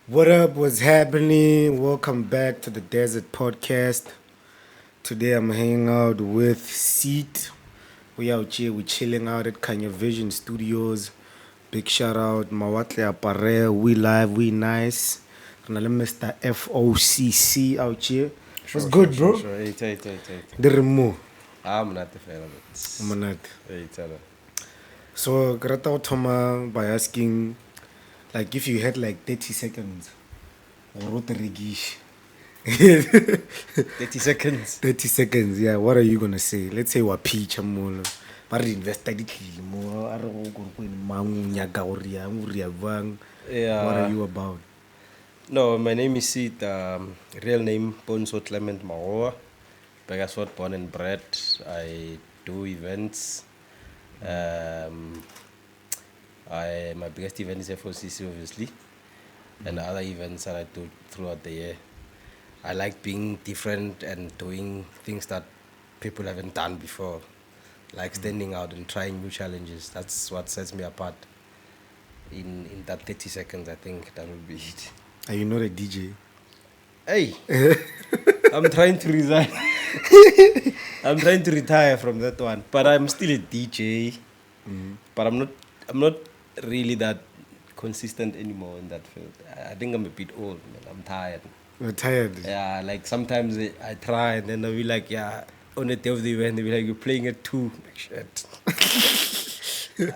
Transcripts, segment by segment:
What up? What's happening? Welcome back to the Desert Podcast. Today I'm hanging out with Ceet. We out here, we chilling out at Kanya Vision Studios. Big shout out, Mawatle Apparel. We live, we nice. Gonna Mr. FOCC out here. What's good, bro? Sure. Hey. The remove. I'm not a fan of it. I'm not. Hey, tell her. So, Grata Thoma by asking, like, if you had like 30 seconds, or what 30 seconds. 30 seconds, yeah. What are you gonna say? Let's say wa pitch mo. Ba re investa ditlimo, a re go go in mang nyaka o ria, o ria bang. Yeah. What are you about? No, my name is Ceet. Real name Ponso Clement Magowa. Begasford born and bred. I do events. My biggest event is FOCC, obviously, and other events that I do throughout the year. I like being different and doing things that people haven't done before, like standing out and trying new challenges. That's what sets me apart. In that 30 seconds, I think that would be it. Are you not a DJ? Hey, I'm trying to resign. I'm trying to retire from that one, but I'm still a DJ. But I'm not really that consistent anymore in that field. I think I'm a bit old, man. I'm tired. You're tired. Yeah, like sometimes I try and then I'll be like, yeah, on the day of the event, they'll be like, you're playing at 2. Like, shit.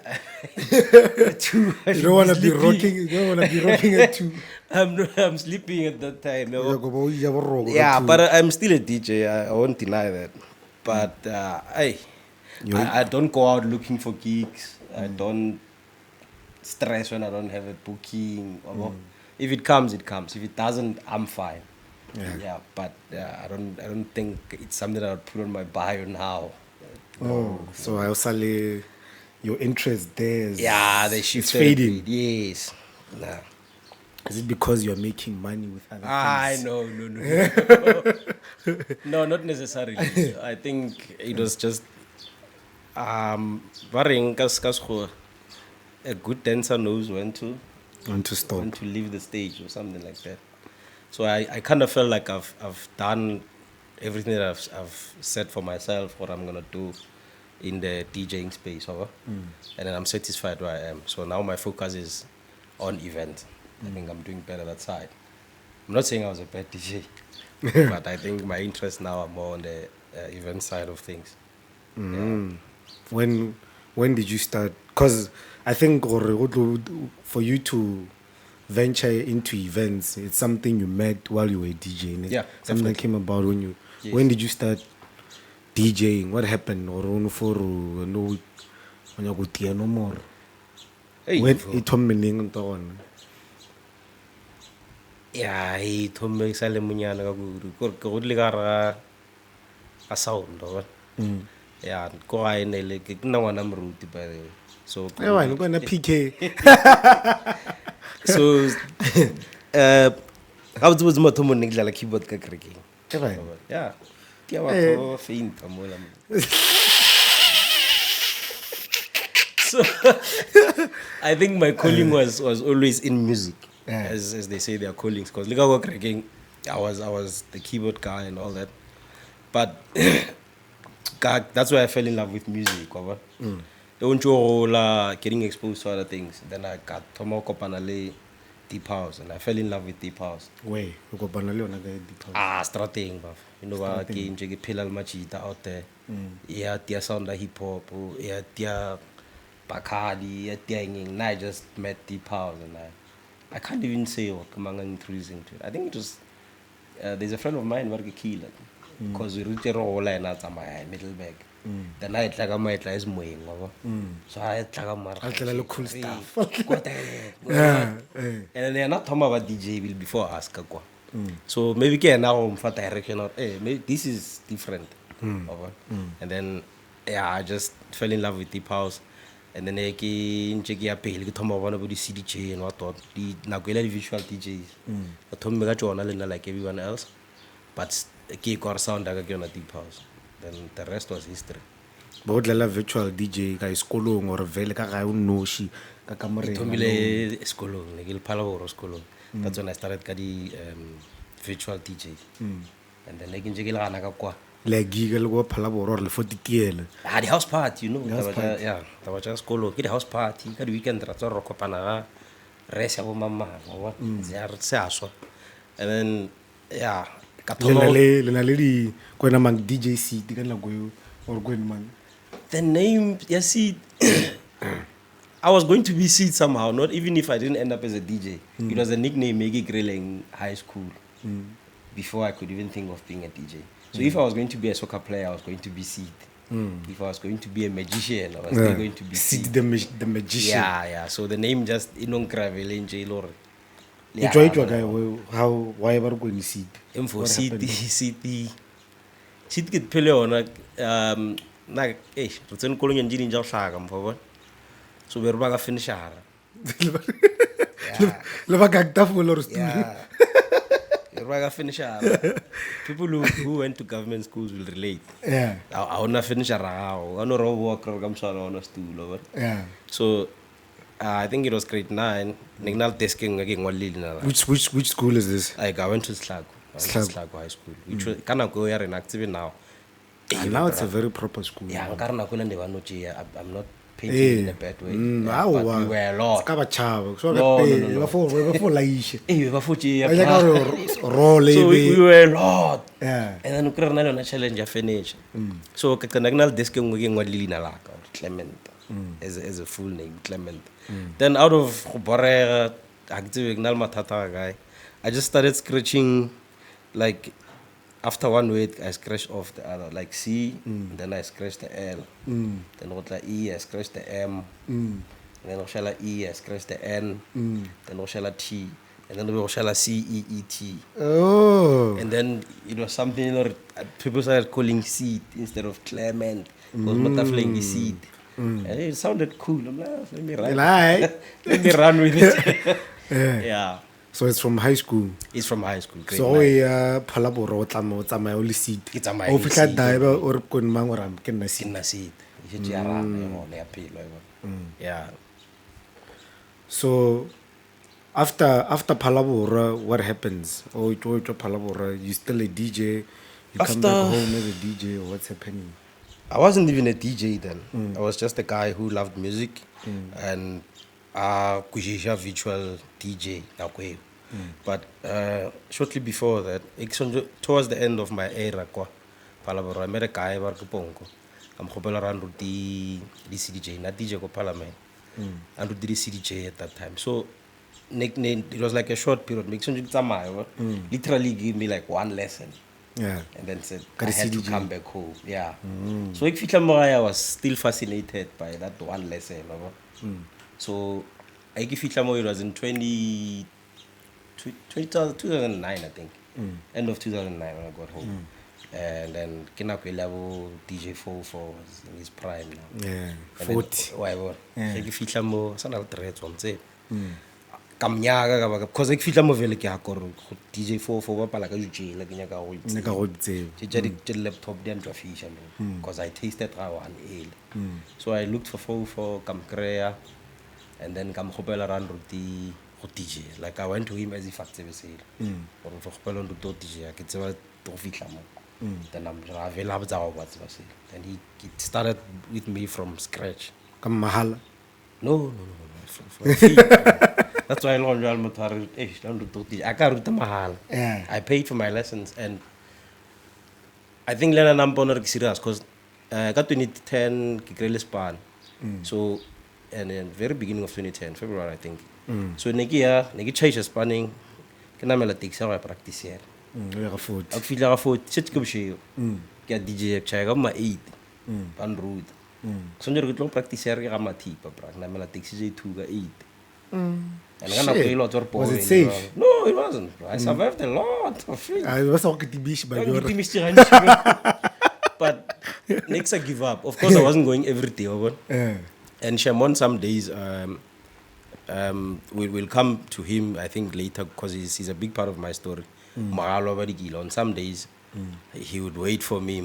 At 2. You don't wanna be rocking. You don't wanna be rocking at 2. I'm sleeping at that time. Yeah, But I'm still a DJ. I won't deny that. But I don't go out looking for gigs. I don't stress when I don't have a booking. If it comes, it comes. If it doesn't, I'm fine. Yeah, but I don't think it's something I would put on my bio now. So I also your interest there is They it's shifted. fading. Yes. Nah. Is it because you're making money with other things? No. No, not necessarily. I think it was just varying a good dancer knows when to stop. when to leave the stage or something like that. So I kind of felt like I've done everything that I've set for myself, what I'm gonna do in the DJing space, and then I'm satisfied where I am. So now my focus is on event. I think I'm doing better that side. I'm not saying I was a bad DJ, but I think my interests now are more on the event side of things. When did you start? Because I think for you to venture into events, it's something you met while you were DJing. Yeah, something that definitely. came about when you. Yes. When did you start DJing? What happened? Or for no when you go no more. Hey, When it told me on. yeah, he told me sale munyana ka guru. Ko le ka ra ka sound, yeah, ko ga ene le ke nna ngwana moruti by the way. So Hey, why not gonna PK? so I was mo thomo ne dlala keyboard ka cracking. Hey, why? Yeah. Ke wa go faint ka mola. So I think my calling was always in music, as they say their callings. Because like I was cracking, I was the keyboard guy and all that. But that's why I fell in love with music. Getting exposed to other things. Then I got Tomo Kopanale Deep House, and I fell in love with Deep House. Wait, you go banale on a Strating, buff. You know what? Ke Pilal Machita out there. Yeah, tia sound like hip hop. Yeah, tia Bacardi. Yeah, Djing. And I just met Deep House, and I can't even say what I'm introducing to it. I think it was there's a friend of mine who killed it because we reached a role and that's my middle bag. The night like I might like moving over. So I like I'll tell you cool stuff. And they're not talking about DJ will before us. So maybe can now for direction out. Hey, maybe this is different. And then I just fell in love with Deep House. And then I came check ya pay like Tom one about the CDJ and what the Naguela visual DJs. But Tom mega journal like everyone else. But a got sound like a Deep House. Then the rest was history. But la virtual DJ ka sekolong or vele ka ga o noshi ka kamareng. Tomile sekolong, le ke le phala go sekolong. That's when I started the virtual DJ. And then like in Jigilana kwa. Like giggle go palabor or for the tiel. Ah, the house party, you know. House party. Yeah, that was just colo. Get the house party. Get the weekend. That's all rokopana. Rest of mama. What? CzAr seaso. And then yeah. Lenaledi when among DJ Ceet, can go or going man. The name, you see, I was going to be Ceet somehow. Not even if I didn't end up as a DJ. It was a nickname Megi Grill in high school. Before I could even think of being a DJ. So if I was going to be a soccer player, I was going to be Ceet. If I was going to be a magician, I was still going to be Ceet the magician. Yeah. So the name just gravel in jail. You try to guy how why ever going Ceet? For Ceet get pele on like return calling engine in Jashagam for what? So we're back a finisher. Yeah. People who went to government schools will relate. Yeah. I want to finish a row. I want to walk on a stool. Yeah. So I think it was grade 9. Which school is this? Like I went to Slago High School. Which was kind of go here and active now. And now it's a very proper school. Yeah, I'm not painting in a bad way. But we were a lot. So we were a lot. Yeah. And then we were challenge finish. So Kakanagna desk Clement as a full name, Clement. Then out of Borera active Matata guy, I just started scratching like after one word I scratched off the other, like C, then I scratched the L, then what like E, I scratched the M, then Oshala E, I scratched the N, then Oshala T, and then Oshala C E E T. Oh. And then it was something people started calling Ceet instead of Clement. Because Matafling is Ceet. And it sounded cool. I'm like, let me run. Let me run with it. Yeah. So it's from high school. It's from high school. So we palaboro tama only Ceet. It's a my Ofika daiba or kun mangoram ken na Ceet. Yeah. So after palabora, what happens? Oh, you palabora, you still a DJ? You come back home as a DJ, or what's happening? I wasn't even a DJ then. I was just a guy who loved music and kujisha virtual DJ nakwe. But shortly before that, towards the end of my era, palabora, I met a guy barkupongo. I'm hoping around the CDJ, not DJ ko parliament. And the CDJ at that time. So it was like a short period. Literally give me like one lesson. Yeah. And then said I had to come back home. Yeah. So I was still fascinated by that one lesson. So I give it was in 2009, I think. End of 2009 when I got home. And then Kinakwe level DJ 4 was in his prime now. Yeah. 40. I give it more sana threats on say. Kamnyaga because I feel mo vele ke akoro DJ 4 ba pala ka juje la kenya ka go tsebe laptop then to fish because I tasted one ale. So I looked for Kamkrea and then kam khopela ran ruti go DJ, like I went to him as if at tsebe sele or for khopela ndo to DJ ke tseba to fitla mo then I'm avela ba go tseba sele. Then he started with me from scratch. Kam mahala? No. That's why I learned I can't mahal. I paid for my lessons and I think Lena Namponer serious because I got 2010 Kikrele span. So and in very beginning of 2010, February I think. So negi change spanning kenamela tiksa wa practice here. Ak fila ga foot sit ke bshe. Ke DJ chai ga ma 8. Pan route. So nyer go practice here ga ma tipa pra na mela tiksa 2 ga 8. And was it safe? No, it wasn't. I survived a lot of things. I was talking to Bish, but next I give up. Of course, I wasn't going every day over. And Shimon some days we'll come to him, I think, later because he's a big part of my story. On some days, he would wait for me.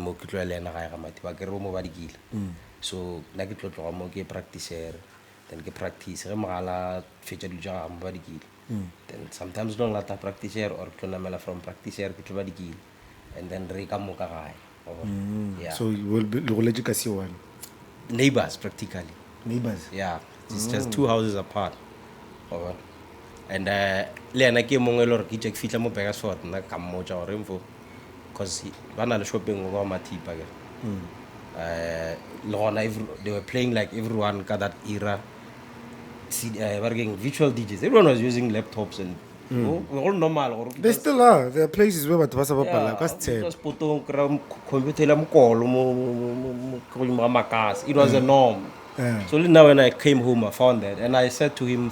So, I practice here. Then get practice. Then sometimes long lata practice here or tonamela from practice here to badikil. And then reka mukagai. Yeah. So you will be logical see one. Neighbors practically. Neighbors. Yeah. It's just 2 houses apart. And le ke mongwe le re ke check fitla mo Bakersford na ka mmoja gore mfo because ba na le shopping go ma thipa ke le gona they were playing like everyone ka that era virtual DJs. Everyone was using laptops and all normal. They still are. There are places where batho ba sa bapala ka it was potong kra computer la mokolo mo makas. It was a norm. So now when I came home I found that and I said to him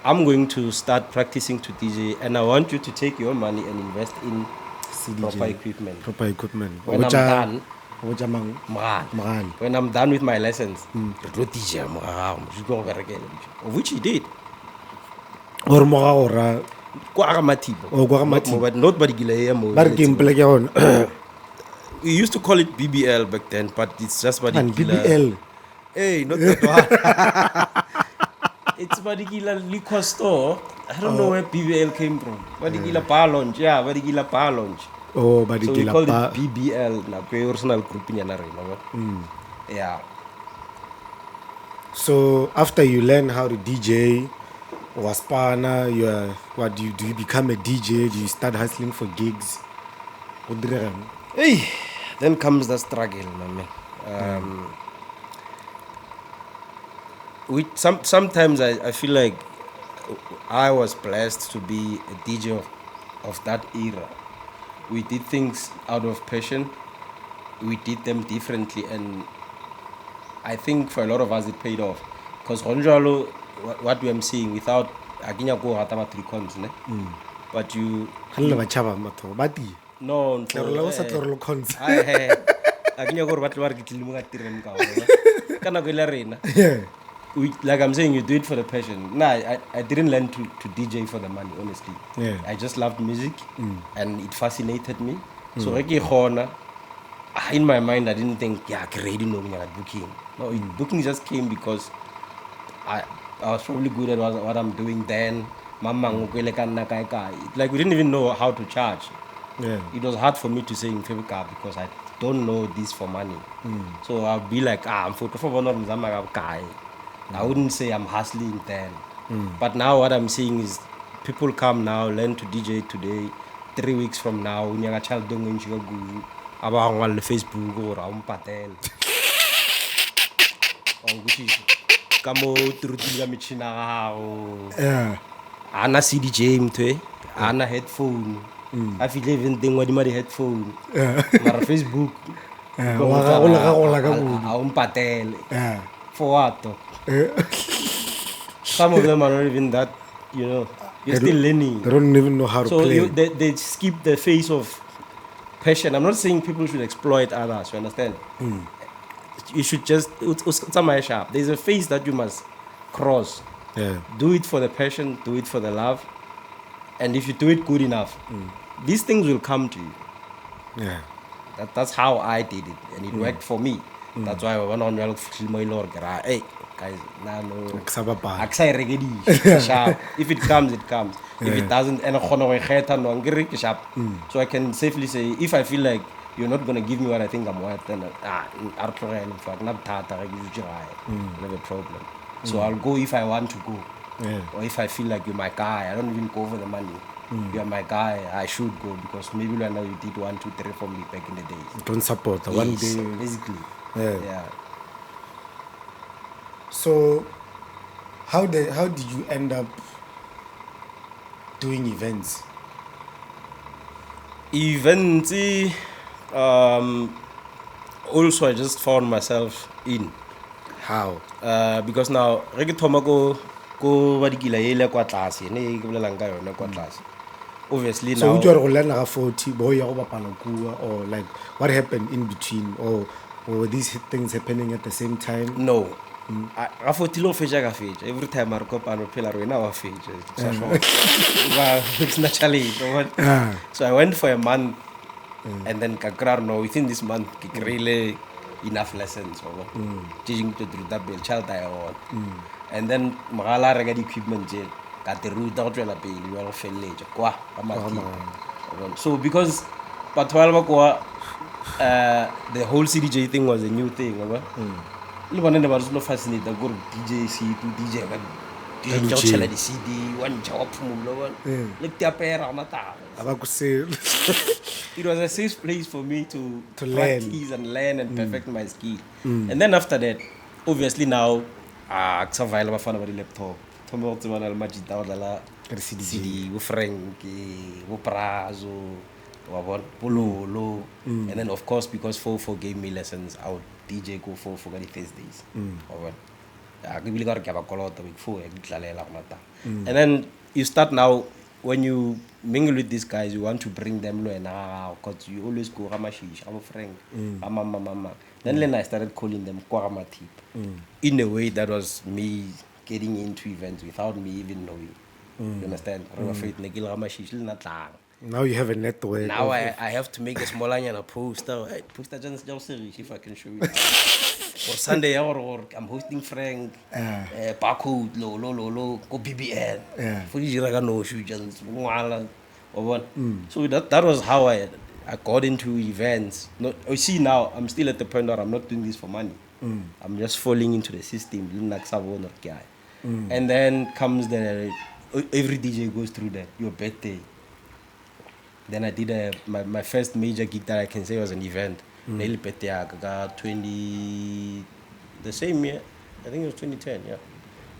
I'm going to start practicing to DJ and I want you to take your money and invest in proper equipment. When I'm done, when I'm done with my lessons, which he did. Or more we used to call it BBL back then, but it's just BBL. Hey, not that one. It's Badikila liquor store. I don't know where BBL came from. Badikila bar lounge, yeah, Badikila bar lounge. Oh, so we call it BBL, na personal group in Yeah. So after you learn how to DJ, waspana, what do you become a DJ? Do you start hustling for gigs? Hey, then comes the struggle, my man. Sometimes I feel like I was blessed to be a DJ of that era. We did things out of passion. We did them differently, and I think for a lot of us it paid off. Because Honjalo, what we am seeing without Aginya go hatama three cons, ne? But you no, Aginya go what like I'm saying, you do it for the passion. Nah, I didn't learn to DJ for the money, honestly. Yeah. I just loved music and it fascinated me. So in my mind, I didn't think, ready no booking. No, booking just came because I was probably good at what I'm doing then. Like we didn't even know how to charge. Yeah. It was hard for me to say in February because I don't know this for money. So I'll be like, I'm for guy. I wouldn't say I'm hustling then. But now what I'm seeing is people come now, learn to DJ today. 3 weeks from now, when you're a child doing in Chicago, about on Facebook or on Patel. Kamo turutinga michina ana CDJ mtwe ana headphone I feel even thing what the headphone mara Facebook on Patel for what some of them are not even that, you're still learning. They don't even know how to play. So they skip the phase of passion. I'm not saying people should exploit others, you understand? You should just, there's a phase that you must cross. Yeah. Do it for the passion, do it for the love. And if you do it good enough, these things will come to you. Yeah. That's how I did it. And it worked for me. That's why I went on hey, guys, no. If it comes, it comes. If it doesn't, so I can safely say, if I feel like you're not going to give me what I think I'm worth, then never a problem. So I'll go if I want to go. Or if I feel like you're my guy, I don't even go for the money. You're my guy, I should go because maybe I know you did 1, 2, 3 for me back in the days. Don't support one day. Basically. Yeah. So how did you end up doing events? Also I just found myself in. How? Because now re ke thoma go badikila ile kwa tlase ne ke bolelang ka yona kwa tlase. Obviously so now you are learn like 40 boy ya go bapala kuwa, or like what happened in between, or were these things happening at the same time? No. I thought lo feja ka feja every time I kopana phela rena wa feja. It's naturally. So I went for a month and then no within this month really enough lessons Djing to do that bill child I on. And then magala rega equipment jail. ka te ruta go tswela pele ba go feleletša kwa ka Matleng. So because batho ba le ba kwa the whole CDJ thing was a new thing, le bona ne ba re selo fascinate gore DJ Ceet DJ ka DJ go tshela di CD wa ntšha wa phumula le ke apera ona tago. It was a safe place for me to practice and learn and perfect my skill. And then after that, obviously now, I survive ba fana ba di laptop. Thome go tsebana le majita go dlala CD, go Frank, go Prazo, wa bona Pololo. And then of course because FOCC gave me lessons, I would DJ go for the Thursdays. Wa bona. I really got to get a call out before and then you start now when you mingle with these guys, you want to bring them low because you always go Ramashish, I'm a friend, mama. Then I started calling them Kwaramatip. In a way that was me getting into events without me even knowing. You understand? Now you have a network. Now I have to make a small onion a poster. Hey, poster just if I can show you. For Sunday or I'm hosting Frank, Barcode, lo, go BBL. For you, I no shoe just so that was how I got into events. Not, you see now I'm still at the point where I'm not doing this for money. I'm just falling into the system, and then comes every DJ goes through that your birthday. Then I did my first major gig that I can say was an event. Nearly birthday, I got 20, the same year, I think it was 2010, yeah.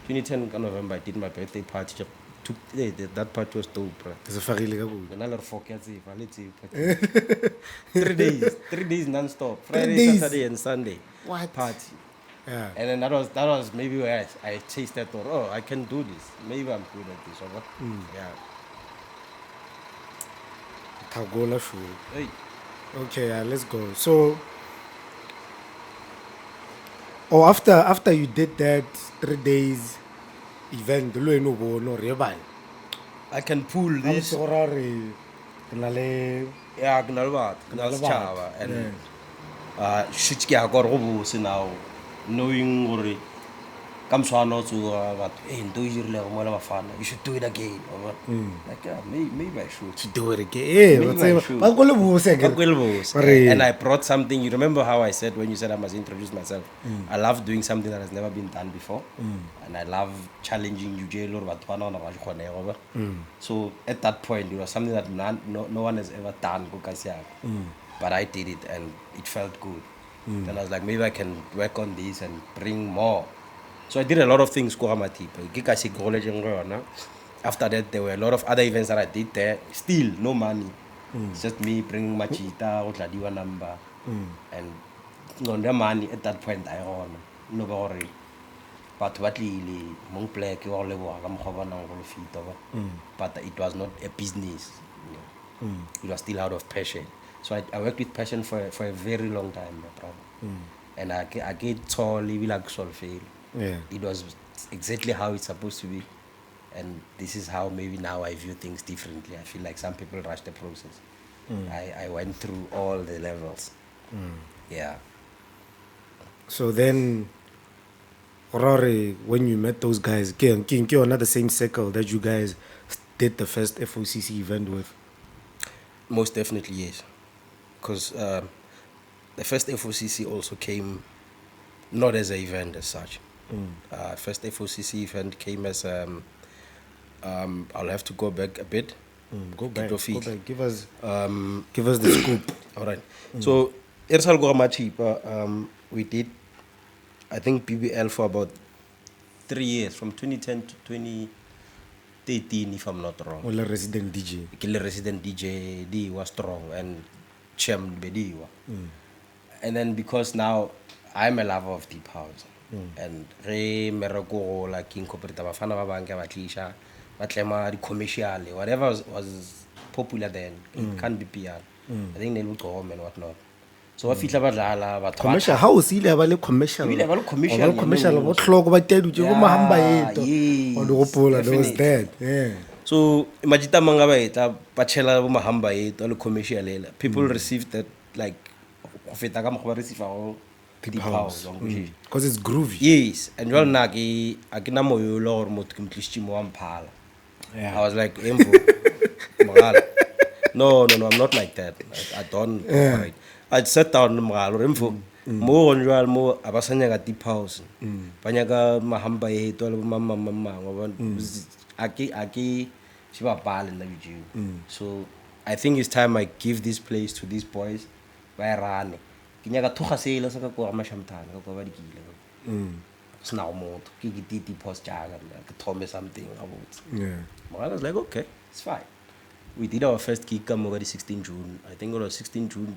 2010 November, I did my birthday party. That party was dope, bro. It's a family. 3 days non-stop. Friday, Saturday, and Sunday. What? Party. Yeah. And then that was maybe where I tasted thought, oh, I can do this. Maybe I'm good at this. Yeah. Tagola show. Hey. Okay, let's go. So, after you did that 3 days event, I can pull this. Yeah, and shit I got over now, knowing come so not to you should do it again. Like maybe I should do it again. And I brought something. You remember how I said when you said I must introduce myself? I love doing something that has never been done before, and I love challenging you. So at that point, it was something that no one has ever done. But I did it, and it felt good. Then I was like, maybe I can work on this and bring more. So I did a lot of things. After that, there were a lot of other events that I did there. Still, no money. It's just me bringing my cheetah, number. And no money at that point, I own. No worry. But what really, but it was not a business. It was still out of passion. So I worked with passion for a very long time, my brother. And I get totally like solfail. Yeah. It was exactly how it's supposed to be. And this is how maybe now I view things differently. I feel like some people rush the process. I went through all the levels. Yeah. So then, when you met those guys, you're not the same circle that you guys did the first FOCC event with? Most definitely, yes. Because the first FOCC also came not as an event as such. First FOCC event came as I'll have to go back a bit. Go back. Give us the scoop. All right. So Ersal Goramachipa, we did, I think, BBL for about 3 years, from 2010 to 2013, if I'm not wrong. Well, resident DJ. The resident DJ D was strong and Chem Bediwa. And then because now I'm a lover of deep house. And merako like King Coperta Bafana Banka Batlisha, Batlema, the commercial, whatever was popular then, it can't be PR. I think they would go home and whatnot. So I feel about commercial, how is it about commercial? We level commercial, what clock about tell you Mahamba on the Opola, that was dead. Yeah. So Majita Mangaba, Bachelor Mahamba, all commercial. People received that like deep house. Because it's groovy. Yes, and well nagi akinamo yolo or mot kumplishimo ampala. Yeah. I was like, Emvo, Magala. No, I'm not like that. I don't operate. I'd sit down Magala, Emvo. Mo on real mo abasanya deep house. Banyaga mahamba to mama aki shiba bal in you. So I think it's time I give this place to these boys by rane. Kinyaga toga sela sa ko amashamtana ko ba dikile. Snaw mo to ki post jaga told me something about. Yeah. I was like, okay, it's fine. We did our first gig on 16 June. I think it was 16 June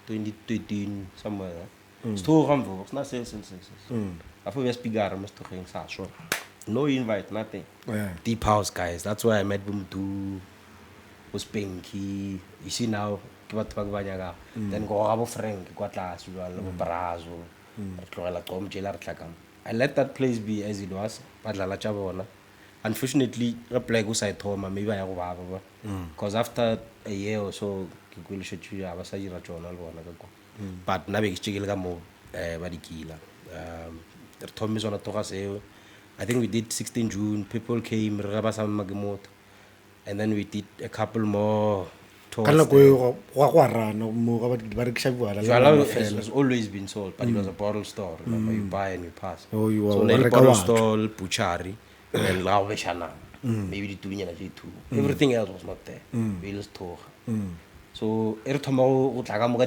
2013 somewhere. Still rambo, it's not since. I thought we speak Arabic to hang so. No invite, nothing. Yeah. Deep house guys. That's why I met them too. Was Pinky. You see now, then go abo Frank, Quatlas, Brazo, I let that place be as it was, but la chabona. Unfortunately, reply go side home, maybe I go because after a year or so, I will shoot you. I was a but na big chigil mo badikila. Told me on a toka. I think we did 16 June. People came, Rabasam Magamot, and then we did a couple more. It has always been sold, but it was a bottle store. Remember, you buy and you pass. Oh, you so are like bottle store, Puchari, and Lauveshana, maybe the two. Everything else was not there. We'll store. So every time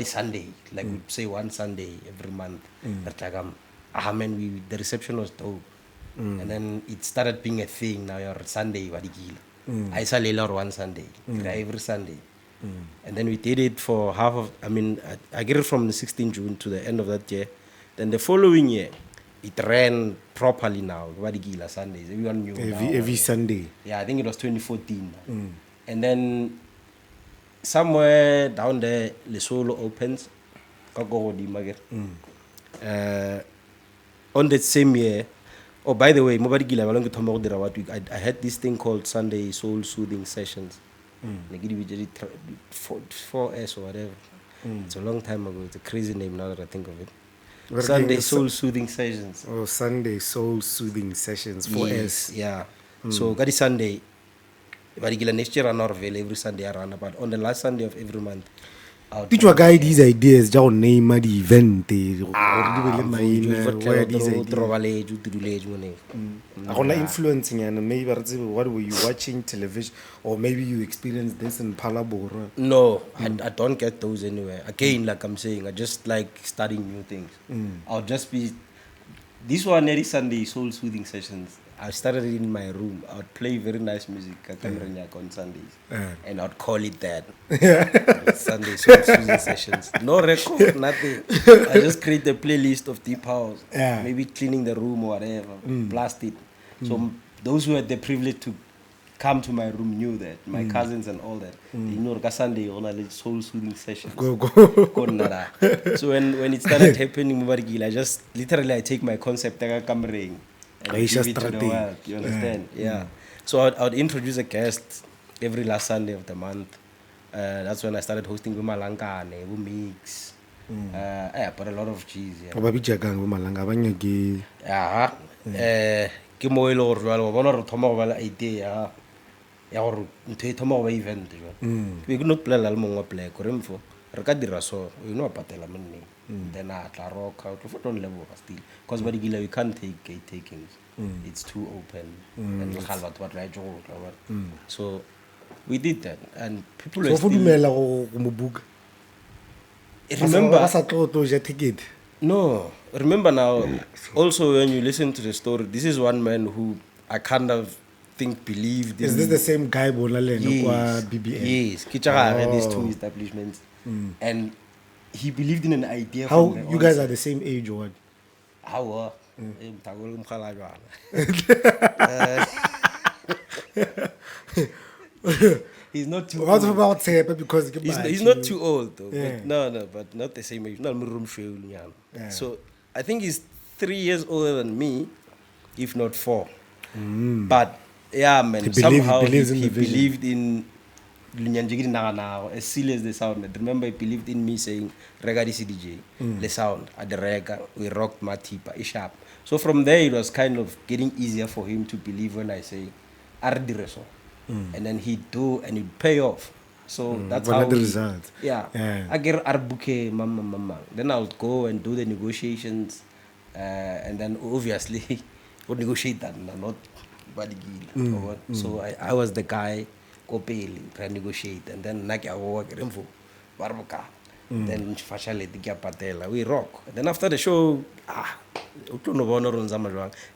Sunday, like we say one Sunday every month. The reception was dope. And then it started being a thing. Now you're Sunday, I saw Lela one Sunday, every Sunday. And then we did it for half of, I get it from the 16th June to the end of that year. Then the following year, it ran properly now. Sundays, everyone knew. Every Sunday. Yeah, I think it was 2014. And then somewhere down there, Lesolo opens. On that same year, oh, by the way, I had this thing called Sunday Soul Soothing Sessions. Like we did it 4S or whatever. It's a long time ago. It's a crazy name now that I think of it. Sunday Soul Soothing Sessions. Oh, Sunday Soul Soothing Sessions, 4S. Yes, yeah. So, got Sunday. Next year, I not available every Sunday I run about. On the last Sunday of every month, did you guide these ideas? Just name the event. Where these ideas? Influencing and maybe what were you watching television, or maybe you experienced this in Palabora? No, I don't get those anywhere. Again, like I'm saying, I just like studying new things. I'll just be. This one every Sunday soul soothing sessions. I started it in my room. I would play very nice music on Sundays. And I'd call it that. Sunday soul soothing sessions. No record, nothing. I just create a playlist of deep house. Maybe cleaning the room or whatever. Blast it. So those who had the privilege to come to my room knew that. My cousins and all that. They know Sunday all the soul soothing sessions. Go. So when it started happening, I just literally I take my concept and give it to the world. You understand? Yeah. So I'd introduce a guest every last Sunday of the month. That's when I started hosting with Malankane, with Mix. I put a lot of cheese. Yeah. Ke mo ile gore jwale bona re thoma go bala idea ya gore ntho e thoma go ba event jwale we could not plan le mongwe play gore mfo re ka dira so you know patela money then a tla rock out for don't level still because ba digila we can't take gate takings it's too open and we have what right so we did that and people were still ticket. No, remember now, also when you listen to the story, this is one man who I kind of think believed in. Is this the same guy, Yes, BBM? yes. CzAr had these two establishments. And he believed in an idea. How you guys are the same age or what? How? He's not too old. About because he's not too old though. Yeah. But not the same age. So I think he's 3 years older than me, if not 4. But yeah, man, somehow he believed in as silly as they sounded. Remember, he believed in me saying Regadi CDJ, the sound at the rega, we rocked Matipa, sharp. So from there it was kind of getting easier for him to believe when I say Ardireso. And then he'd do and it'd pay off. So that's One how of the we, results. yeah. I get arbuke mama. Then I would go and do the negotiations, and then obviously would negotiate that not badigila. So I was the guy go pay try negotiate, and then naki awo remfu barbuka. Then fashaleti kya patela we rock. And then after the show,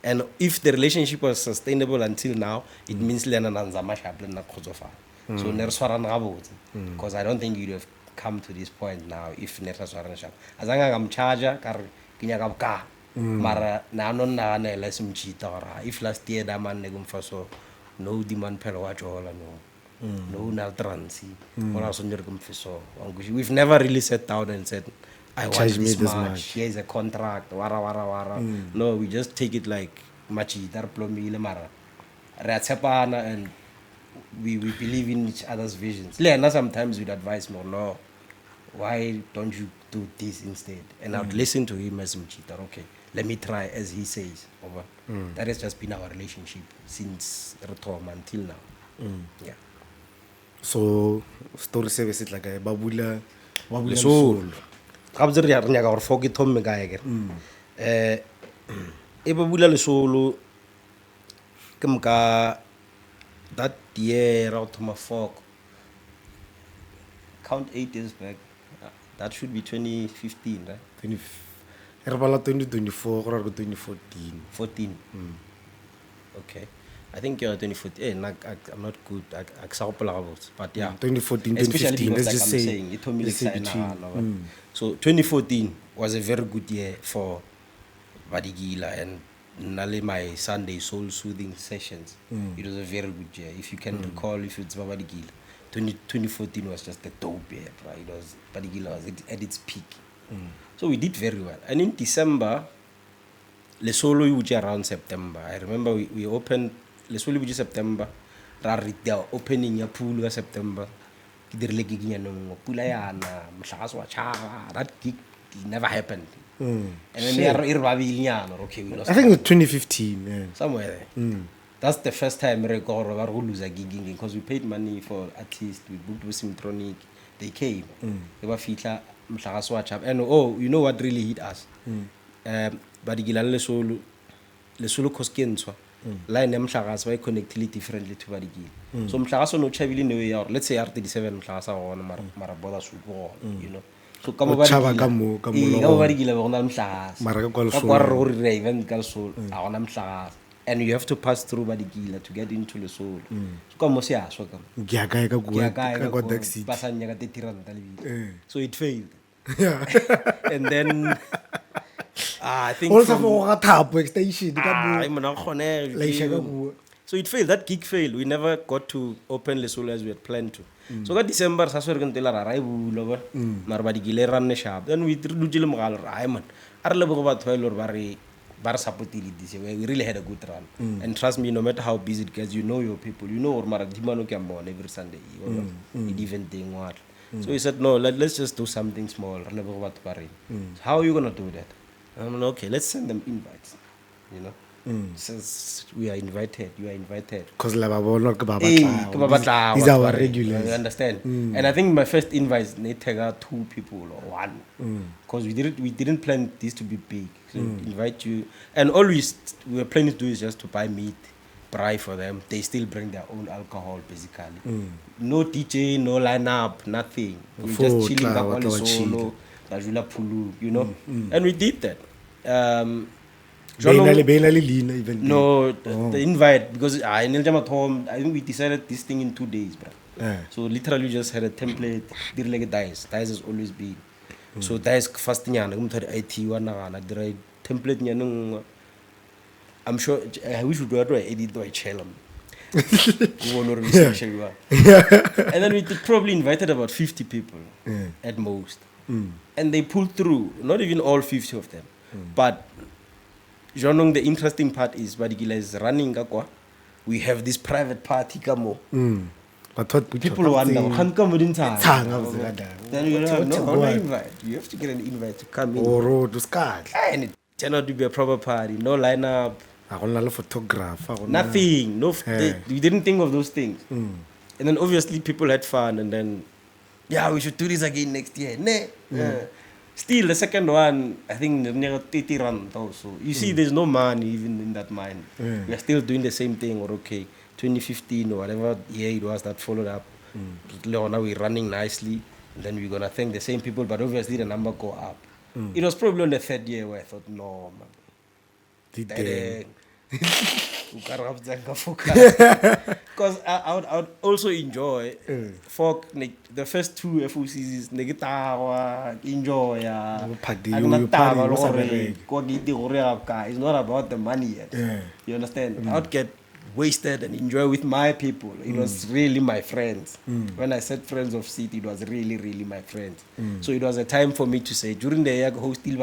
and if the relationship was sustainable until now, it means lena nanzama sharp na khozofa. So nerswarana gabotse, because I don't think you'd have come to this point now if nerswarana sharp. Azanga gam charger kar kinya gabka. Mara na non na na lesum chita ora. If last year da man negum faso no demand per watch all no. No naltransi. We've never really sat down and said, I want this much. Here's a contract. Wara. No, we just take it like machi darplomi mara. And we believe in each other's visions. Lena sometimes we'd advise more, no, why don't you do this instead? And I'd listen to him as mchita, okay, let me try as he says. Over. That has just been our relationship since Retom until now. Yeah. So story service it like a babula Lesolo. Kabzer ya rnya ka FOCC thom me kae ke. E babula Lesolo kemka that year out of my FOCC. Count 8 years back. That should be 2015, right? 2024 or 2014. 14. Okay. I think you're 2014. I'm not good. But yeah. 2014, especially 2015. because Let's just say. saying, it told me between. So 2014 was a very good year for Vadigila and Nale, my Sunday soul soothing sessions. It was a very good year. If you can recall, if it's Vadigila, 2014 was just a dope year, right? It was Vadigila was at its peak. So we did very well. And in December, Lesolo was around September. I remember we opened Lesolo was September. They are opening a pool in September. That gig never happened. And then they are okay, we lost. I think it was 2015. Yeah. Somewhere there. That's the first time I recall we lose a gigging because we paid money for artists. We booked with Symphonic. They came. They were feature. And you know what really hit us? Badigila Lesolo koskenswa. Line mhlagaso why connectly differently to Badigila. So mhlagaso no chavili no way out. Let's say R37 mhlagaso on maraboda sugo, you know. So kamo Badigila bona mhlagaso. Mara ka kwalo event kalso awona mhlagaso. And you have to pass through Badigila to get into Lesolo. So kamo sia so kamo. Giaga taxi. Pasanya ka 30 rand. So it failed. Yeah. And then I think also for a tap extension. So it failed. That gig failed. We never got to open Lesolo as we had planned to. So that December, sasur kan telar arrive lover. Marbadi gileran ne shop. Then we do jil magal Raiman. Arle boga twelve or bar sapotili this year. We really had a good run. And trust me, no matter how busy it gets, you know your people. You know or maradimano can on every Sunday. It even thing what. So he said, no, let's just do something small. How are you going to do that? I'm like, okay, let's send them invites. You know? Says we are invited, you are invited. Because these are our regulars. You understand? And I think my first invite they take out 2 people or 1. Because we didn't plan this to be big. So invite you, and all we were planning to do is just to buy meat, buy for them. They still bring their own alcohol basically. No DJ, no lineup, nothing. We just chilling up on the solo, Tajula Pulu, you know. And we did that. No, the invite, because I think we decided this thing in 2 days, bro. So literally just had a template, did like a dice. Dice has always been. So dice first thing IT template. I'm sure we should do it edit by Chelum. And then we probably invited about 50 people at most. And they pulled through, not even all 50 of them. But the interesting part is Badigila is running. We have this private party. People wonder, can't come within time. Then you know, no invite. You have to get an invite to come in. Or to scar. And it turned out to be a proper party. No lineup. I don't know photographer. Nothing. We didn't think of those things. Mm. And then obviously people had fun, and then we should do this again next year. Still, the second one, I think near 30 rand also. You see, there's no money even in that mind. We are still doing the same thing, or 2015 or whatever year it was that followed up. Now we're running nicely, and then we're gonna thank the same people, but obviously the number go up. It was probably on the third year where I thought, no, man. Because I would also enjoy the first two FOCCs enjoy it's not about the money yet. You understand? I would get wasted and enjoy with my people. It was really my friends. When I said friends of Ceet, it was really, really my friends. So it was a time for me to say during the year go still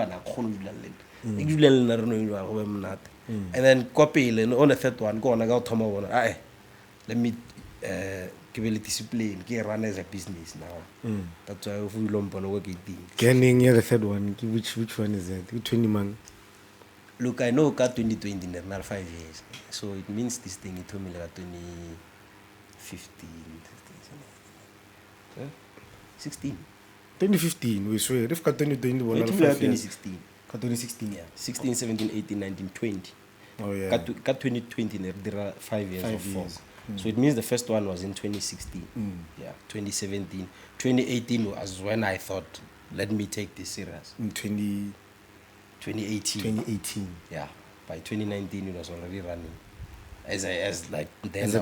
and then copy on the third one, go on go Tomo. Let me give a discipline, get run as a business now. That's why we lump on working things. Getting the third one, which one is it? 20 man. Look, I know got 2020 in the 5 years. So it means this thing it told me like 2015. 16. 2015, we swear. If got 2020, 2016. 2016. Yeah. 16, 17, 18, 19, 20. Oh, yeah. Got 2020, there are 5 years of FOCC. So it means the first one was in 2016. Yeah, 2017. 2018 was when I thought, let me take this serious. In 2018. 2018. Yeah, by 2019 it was already running. As a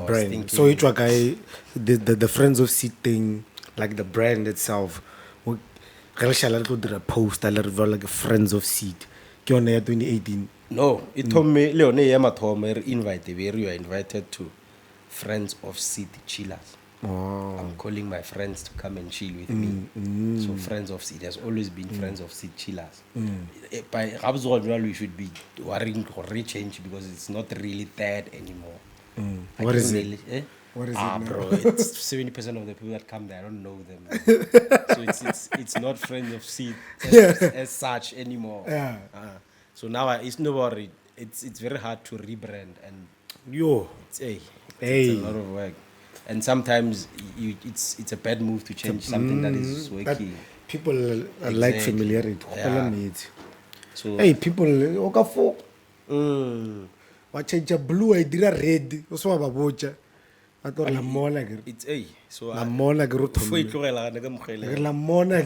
brand. Thinking, so each guy, the Friends of Ceet thing, like the brand itself, we shall go to the post, I like Friends of Ceet. 2018. No, it told me, Leone Yamatome invited, we were invited to Friends of Ceet Chillers. Oh. I'm calling my friends to come and chill with me. So Friends of Ceet has always been Friends of Ceet Chillers. By Rabzol, we should be worrying for rechange because it's not really that anymore. What is it? Really, What is it now? Bro, it's 70% of the people that come there, I don't know them. So it's not Friends of Ceet as such anymore. Yeah. So now it's nobody. It's very hard to rebrand, and it's a lot of work. And sometimes it's a bad move to change something that is working. People like familiarity. Yeah. So People okafu. Change blue, I did a red. Also, a bocha. I thought la mona. It's so la mona gruto. La mona.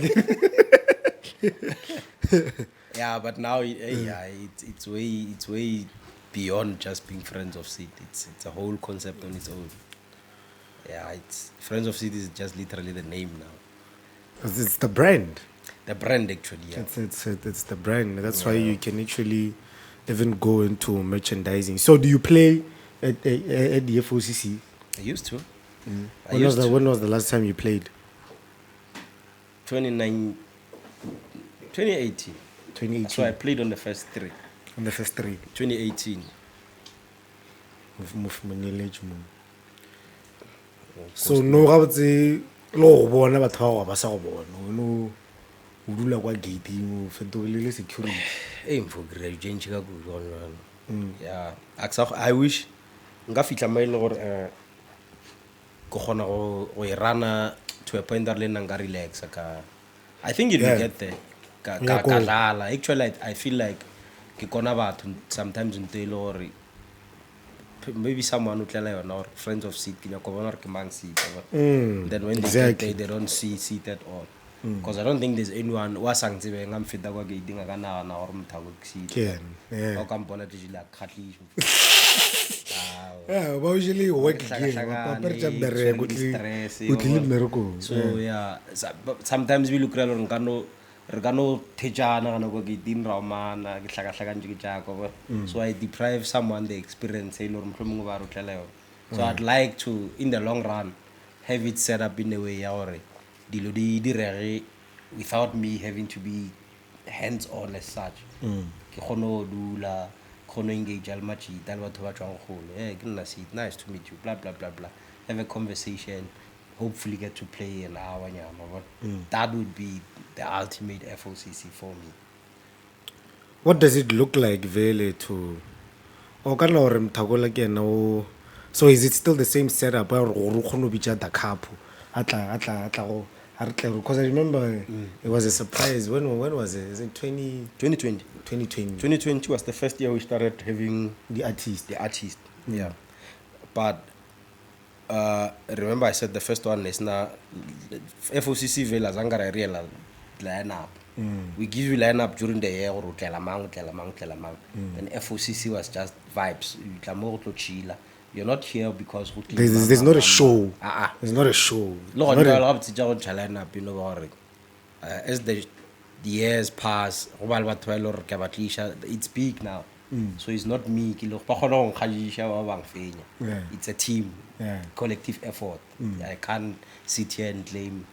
Yeah, but now it's way beyond just being Friends of Ceet. It's a whole concept on its own. Yeah, it's Friends of Ceet is just literally the name now. It's the brand. The brand actually, yeah. It's the brand. That's why you can actually even go into merchandising. So do you play at the FOCC? I used to. When was the last time you played? 2018. 2018. So I played on the first three. On the first three. 2018. 2018. So no ga botse lo bona batho ba sa go bona no o dula kwa gate mo fetogile security Mfogre change ka go yeah I wish nga fitla mai le gore go gona go e rana to a point that le nna nga relax ka I think it will get there ka actually I feel like ke kona batho sometimes nto ile gore maybe someone who tell you or Friends of Ceet then when they get there they don't see Ceet at all because I don't think there's anyone who sang tsebe ngam feta kwa gating ga na or motho go Ceet o ka mpona tjela khatli ba usually work again so yeah sometimes we look around re ka no thejana kana go gating ra mana ke hlaka nje ke jako so I deprive someone the experience e lor mhlomong ba rotlela yona so I'd like to in the long run have it set up in a way ya gore dilo di direge without me having to be hands on as such ke khono dula khono engage al machi dal batho ba tswang khole ke nna Ceet nice to meet you blah blah blah blah have a conversation hopefully get to play an hour nyama but that would be the ultimate FOCC for me. What does it look like vele to O ka la hore Mthakola ke ena o. So is it still the same setup? Or go kgono bitsa the cup? Atla go. Because I remember it was a surprise. When was it? Is it 2020. 2020? 2020 was the first year we started having The artist. the artist. Yeah. But remember I said the first one is now FOCC Vela Zangara real lineup. We give you lineup during the year or Tlalamang. Then FOCC was just vibes. You're not here because There's not a show. Ah. There's not a show. Look, Not a- lineup, you know, as the years pass, it's big now. So it's not me. Yeah. It's a team, Yeah. collective effort. I can't sit here and claim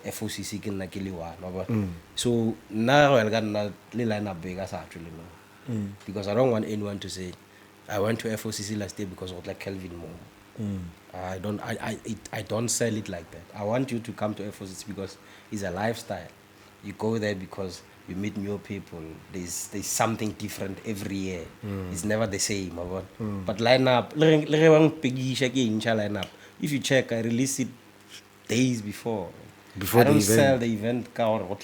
FOCC can na kili one. So now I'll get na line up big as actually no. Because I don't want anyone to say I went to FOCC last year because of like Kelvin Moore. I don't sell it like that. I want you to come to FOCC because it's a lifestyle. You go there because you meet new people. There's something different every year. It's never the same. But lineup, lineup. If you check, I release it days before. Before I don't the event. sell the event or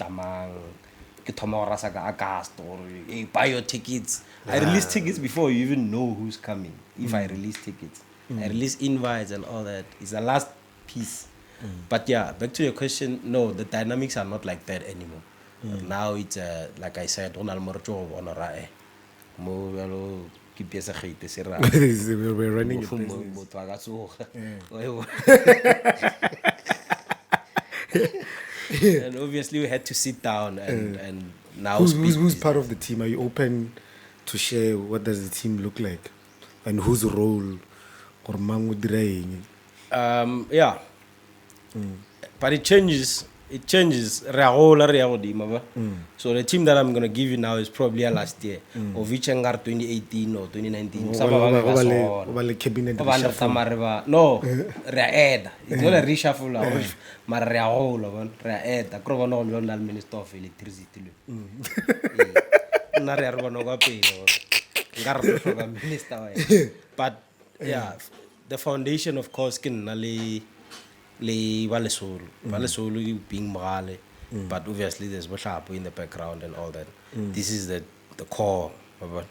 buy your tickets. I release tickets before you even know who's coming. If I release tickets, I release invites and all that. It's the last piece. But yeah, back to your question. No, the dynamics are not like that anymore. Now it's like I said, on almorjo on a rae. Mo velo ki piesa khite se ra. We're running a business. Motho a ka tsoga. And obviously we had to sit down and now Who's part of the team? Are you open to share what does the team look like? And whose role or ODriego? Yeah. But it changes. So the team that I'm going to give you now is probably last year. Of which 2018 or 2019. Cabinet No, it's not a reshuffle. But I Minister of Electricity. But yeah, the foundation of course can le Lesolo being Mawatle, but obviously there's Bohlapo in the background and all that. This is the core of it.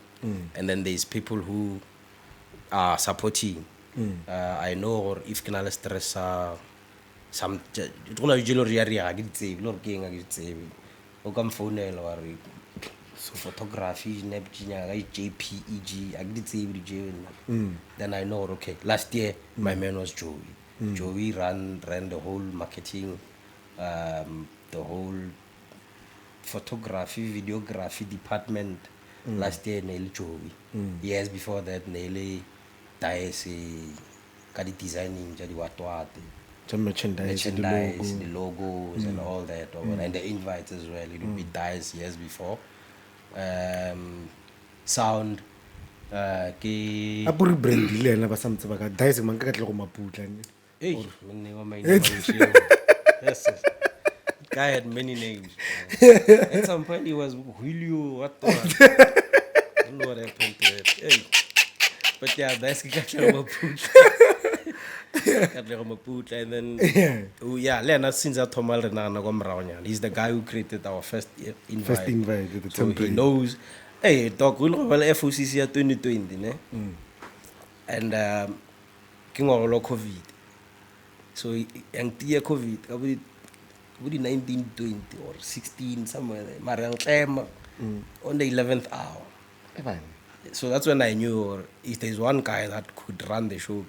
And then there's people who are supporting. I know if can stress some photography, JPEG, then I know okay. Last year my man was Joey. Joey ran the whole marketing, the whole photography, videography department. Last year Nelly Joey. Years before that Nelly Dice Kadi designing jadi watu merchandise, the logos and all that, and the invites as well. It would be Dice years before. Sound ke Apuri brand ile na ba samtse ba ka dice man ka tle go maputla ne. hey, yes, guy had many names. At some point he was Julio, what the I don't know what happened to it. Hey. But yeah, that's and then Leonard since he's the guy who created our first invite. First invite, the So he template. knows, hey, talk will FOCC 2020, ne? And king of COVID. So young year COVID, about 1920 or 16 somewhere there. Marian Clem on the 11th hour. So that's when I knew if there's one guy that could run the show,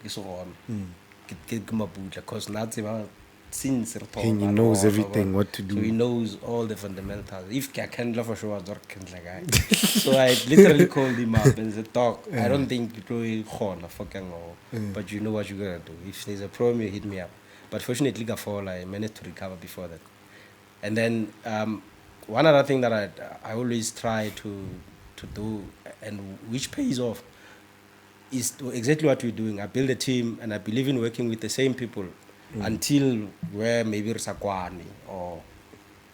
because not since He knows everything, what to do. So he knows all the fundamentals. If I can't love a show, I don't guy. So I literally called him up and said, "Talk. I don't think you probably fucking but you know what you're gonna do. If there's a problem, you hit me up." But fortunately, I managed to recover before that. And then one other thing that I always try to do, and which pays off, is exactly what we're doing. I build a team, and I believe in working with the same people until where maybe Risakwani or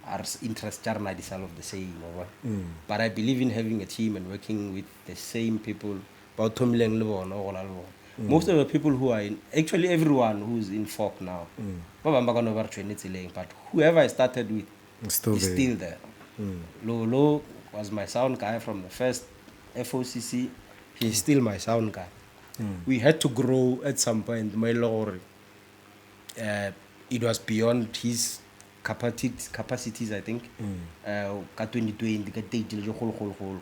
our interests are of the same. But I believe in having a team and working with the same people about Tomileng Lebon or Ronaldo. Most of the people who are in, actually everyone who's in FOCC now, but whoever I started with is still there. Lolo was my sound guy from the first FOCC. He's still my sound guy. We had to grow at some point. My lord, it was beyond his capacities, I think. 2020,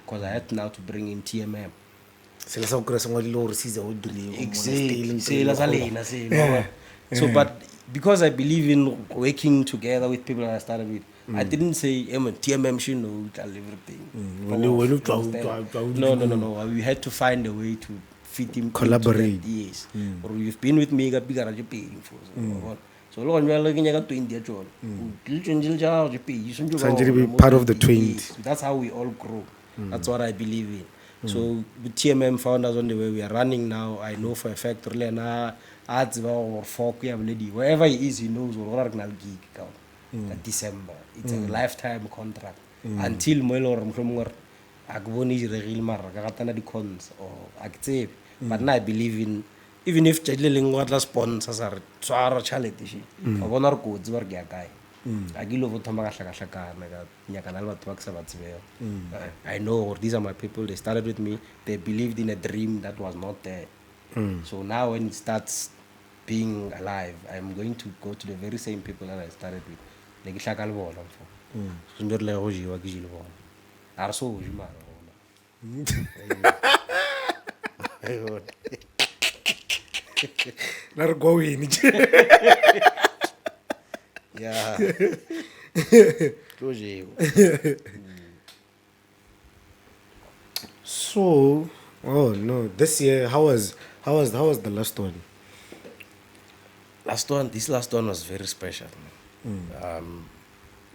because I had now to bring in TMM. So, but because I believe in working together with people that I started with, I didn't say, TMM should know everything. No. We had to find a way to fit him. Collaborate. Yes. Or you've been with me, got bigger at paying for. So long you're looking at 20 John. Part of the 20. That's how we all grow. That's what I believe in. So with TMM founders on the way we are running now, I know for a fact really ads or folk wherever he is, he knows what gig December. It's a lifetime contract. Until Moilor Agboni real mark the cons or active. But now I believe in even if Jedling what sponsors are CzAr charity, I want our goods work guy. I know these are my people. They started with me. They believed in a dream that was not there. So now when it starts being alive, I'm going to go to the very same people that I started with. Not going. Yeah. So, oh no, this year how was the last one? This last one was very special.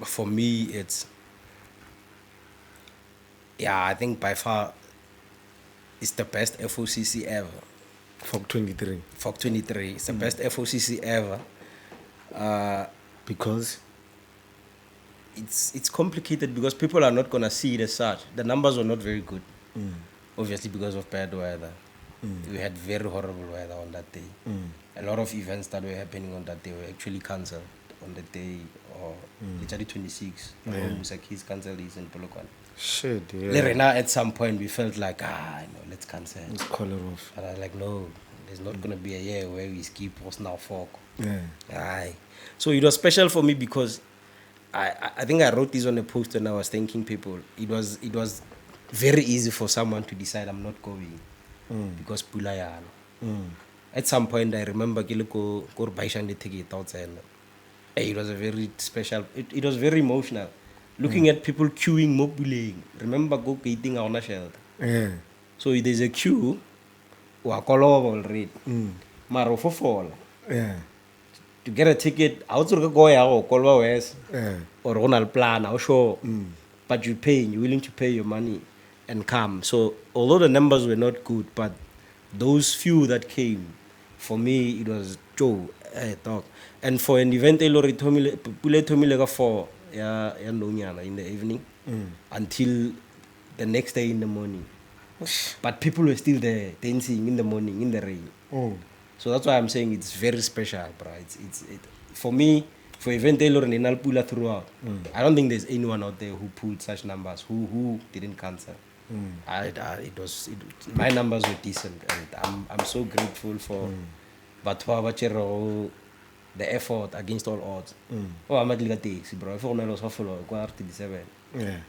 For me, I think by far it's the best FOCC ever. FOCC 23. FOCC 23. It's the best FOCC ever. Because it's complicated because people are not gonna see it as such. The numbers were not very good, obviously because of bad weather. We had very horrible weather on that day. A lot of events that were happening on that day were actually cancelled on the day, or literally 26. Musaki's cancelled his in Polokwane. Shit, yeah. At some point we felt like, let's cancel. Let's call it off. But I was like, no, there's not gonna be a year where we skip post now FOCC. Yeah. So it was special for me because I think I wrote this on a post and I was thanking people. It was very easy for someone to decide I'm not going because pula yana. At some point I remember Kiloko Korbaishan the ticket outside. It was a very special. It was very emotional. Looking at people queuing mobiling. Remember go eating on a shelter. Yeah. So there's a queue. Already. Maro for fall. Yeah. To get a ticket, I also go out or West or Ronald Plan, I'll show. But you're willing to pay your money and come. So although the numbers were not good, but those few that came, for me it was Joe. And for an event, Pule Tomile for in the evening until the next day in the morning. But people were still there dancing in the morning in the rain. So that's why I'm saying it's very special, bro. It's for me, for event Taylor and Inalpula throughout. I don't think there's anyone out there who pulled such numbers who didn't cancel. My numbers were decent, and I'm so grateful for Batwa Bachero, the effort against all odds. I'm at Liga Taxi, bro. If I was off 37,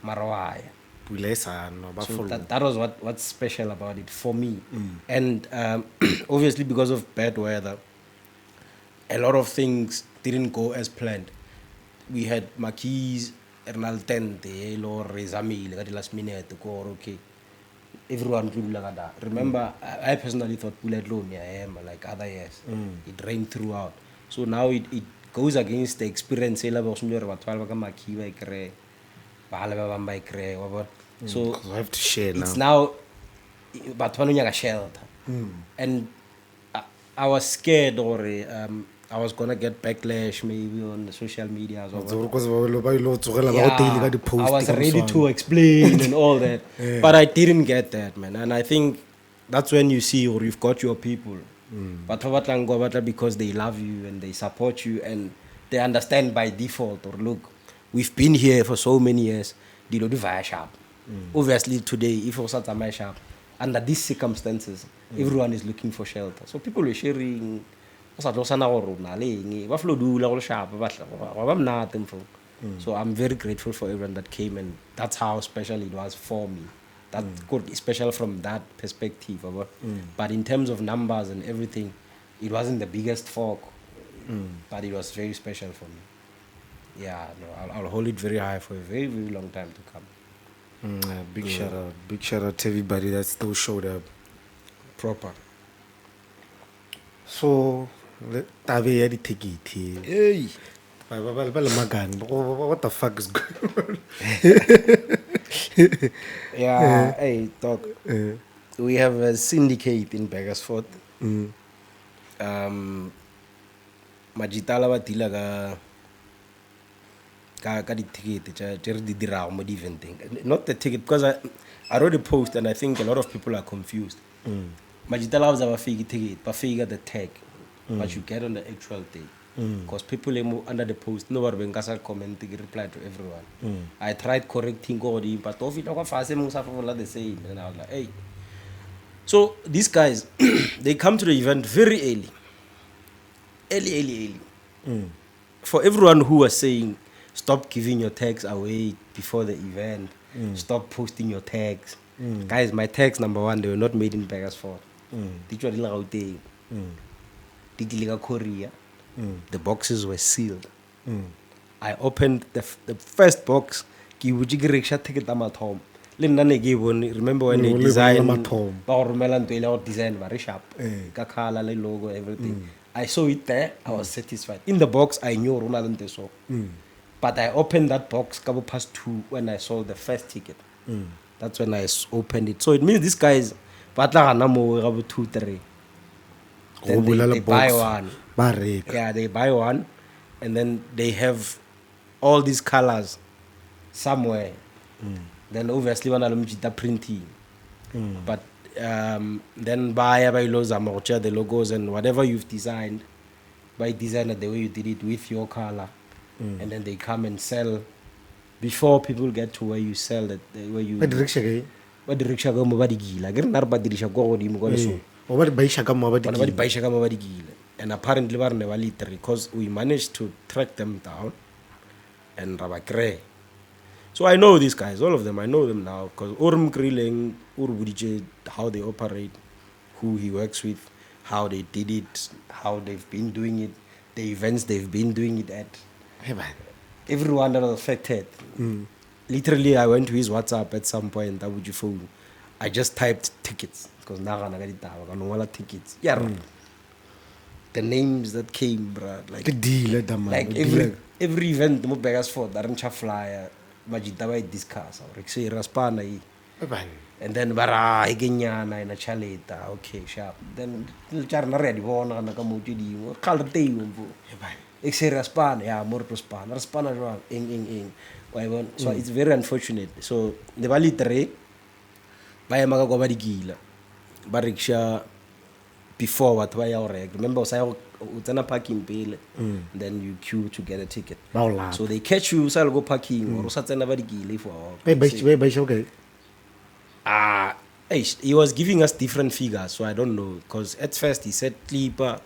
Marawaya. So that was what's special about it for me. And obviously because of bad weather, a lot of things didn't go as planned. We had Marquis, Ernal Tente, Lor Rezamil at the last minute to go okay. Everyone could look at that. Remember, I personally thought Bullet Loan, like other years. It rained throughout. So now it goes against the experience. So I have to share now. It's now but one shelter. And I was scared or I was gonna get backlash maybe on the social media or I was ready to explain and all that. But I didn't get that, man. And I think that's when you see or you've got your people. But because they love you and they support you and they understand by default, or look, we've been here for so many years, dilo di vaya sharp. Obviously today, if also at my shop, under these circumstances, everyone is looking for shelter. So people are sharing. So I'm very grateful for everyone that came, and that's how special it was for me. That got special from that perspective. But in terms of numbers and everything, it wasn't the biggest fork, but it was very special for me. Yeah, no, I'll hold it very high for a very, very long time to come. Big shout out to everybody that still showed up. Proper. So, tabe ya di ticket. Hey. What the fuck is going on? Yeah, hey, talk. We have a syndicate in Begersford. Majitala ba tila ka di ticket di dira mo di event thing. Not the ticket, because I wrote a post and I think a lot of people are confused. Majitala was a fake ticket, but fake the tag, but you get on the actual day. Because people under the post, nobody when commenting, reply to everyone. I tried correcting God, but of it the same, and I was like, hey. So these guys, they come to the event very early. For everyone who was saying, stop giving your tags away before the event, stop posting your tags. Guys, my tags, number one, they were not made in Begersford. Korea. The boxes were sealed. I opened the first box. Remember when they designed design very sharp, logo, everything. I saw it there. I was satisfied. In the box, I knew Ronaldo so. But I opened that box couple past 2 when I saw the first ticket. That's when I opened it. So it means these guys, 2-3. Then they buy one. Yeah, they buy one, and then they have all these colors somewhere. Then obviously one of them printing. But then buy the logos and whatever you've designed, by design it the way you did it with your color, and then they come and sell before people get to where you sell it. Where you. And apparently because we managed to track them down and so I know these guys, all of them. I know them now because how they operate, who he works with, how they did it, how they've been doing it, the events they've been doing it at. Everyone that was affected. Literally, I went to his WhatsApp at some point. Phone. I just typed tickets because now I got tickets. Yeah. The names that came, bro, like every event, mo Begersford, Darencha flyer, Majita by discuss, or say Raspana, and then Bara Higanyana in a chaleta, okay, sharp. Then Charna ready one and Nakamuti, or Calde, Exe Raspana, yeah, more to span, Raspana, so it's very unfortunate. So the Valitere by Magowa Gila, Bariksha. Before what I remember, I was parking bill, then you queue to get a ticket. So they catch you, so I'll go parking or he was giving us different figures, so I don't know. Because at first he said Clipper,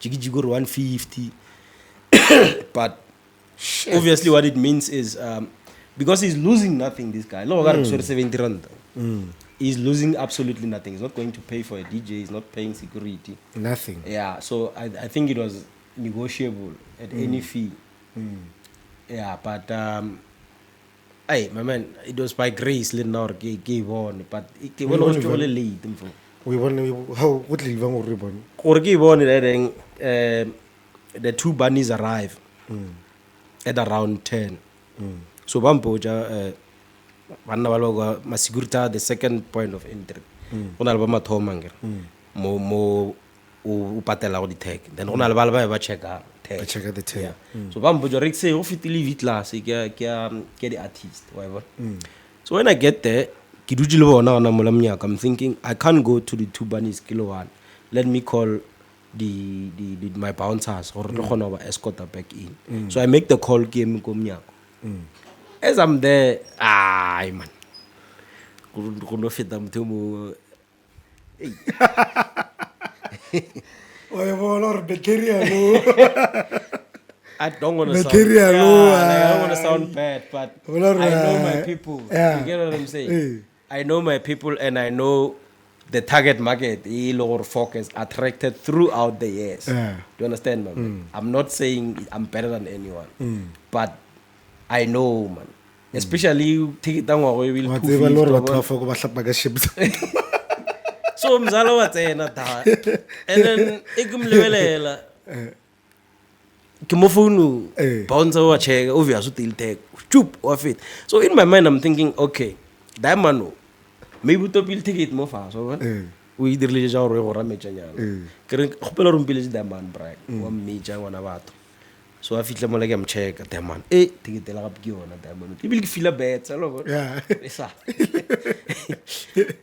Jigijigur 150, but obviously what it means is because he's losing nothing. This guy, 70 rand. He's losing absolutely nothing. He's not going to pay for a DJ. He's not paying security. Nothing. Yeah, so I think it was negotiable at any fee. Yeah, but hey, my man, it was by grace. Lenore gave on, but it was only late. We won. What leave on ribbon? Or give on. The 2 bunnies arrive at around 10. So Bamboja. Masigurta, the second point of entry. Unalbama Tomanger. Mo upatela the tag. Then Unalbalba check the tag. So Bamboja Rick say, officially leave it last, get the artist, whatever. So when I get there, ke dutse le bona ona mola mnyaka. I'm thinking I can't go to the 2 bunnies kilo one. Let me call the my bouncers or escort her back in. So I make the call game ko mnyaka. As I'm there, man. Go no fit am mo. I don't want to sound, I don't want to sound bad, but I know my people. Yeah. You get what I'm saying? I know my people, and I know the target market, or focus attracted throughout the years. Yeah. Do you understand, man? I'm not saying I'm better than anyone, but I know, man. Especially take it down away will so mzala wa tsena da. And then ikumlevelela. Ke mo phone bouncer wa check obvious till take chup off it. So in my mind I'm thinking, okay, that man maybe to bill ticket mo fa so we dirle ja gore go rametsa nyana ke re gopela re mpile da man brag wa mmeja ngwana batho. So I feel mo like I'm check that man ticket la gape ke yona da man ke bil ke feel bad sa lo yeah esa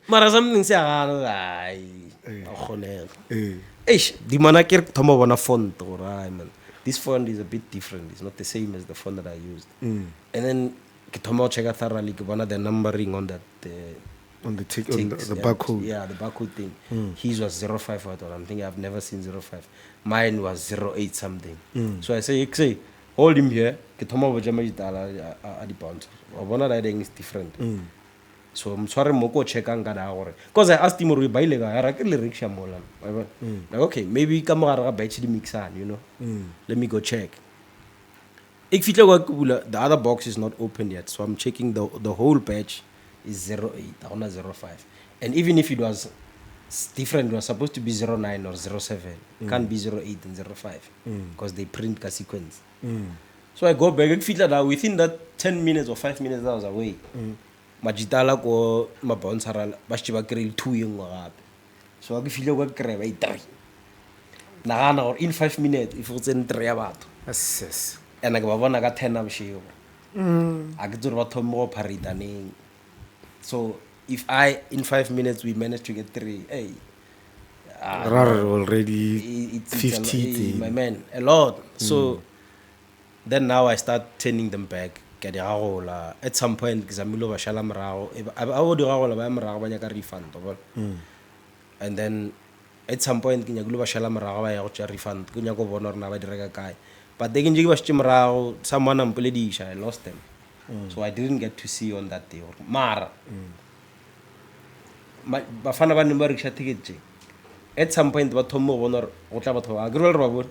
mara something se aga ai a khonela di mana ke thoma bona font gore man. This font is a bit different. It's not the same as the font that I used. And then I check thoroughly the numbering on that on the barcode. Yeah, the barcode thing. His was 05 or I'm thinking I've never seen 05. Mine was 08 something. So I say, hold him here. At the bouncer. That thing is different. So I'm sorry, moko check because I asked him to buy like okay, maybe come batch the mixan, you know. Let me go check. The other box is not open yet, so I'm checking the whole batch is 08, 05. And even if it was different, it was supposed to be 09 or 07. It can't be 08 and 05 because they print a sequence. So I go back and within that 10 minutes or 5 minutes I was away. Majitala ko mabonsara ba shiba grill 2 yengwa gape. So I feel go grab 3. Nagana or in 5 minutes if it's in 3 batho. Yes. And I go bona ka 10 am sheo. I get to batho mo paritaneng. So if in 5 minutes we manage to get 3, already it's 50 my man, a lot. So then now I start turning them back. At some point Zamilo ba shala marago I di gagola ba marago ba nyaka refund and then at some point ke nyakulo ba shala marago ba ya go tsa refund ke nyako bona rena ba direka kae but they ke ba shitse marago someone ampoledisha I lost them so I didn't get to see on that day mara ba fana ba number rickshaw ticket at some point ba thomo bona go tla batho ba girl ba bona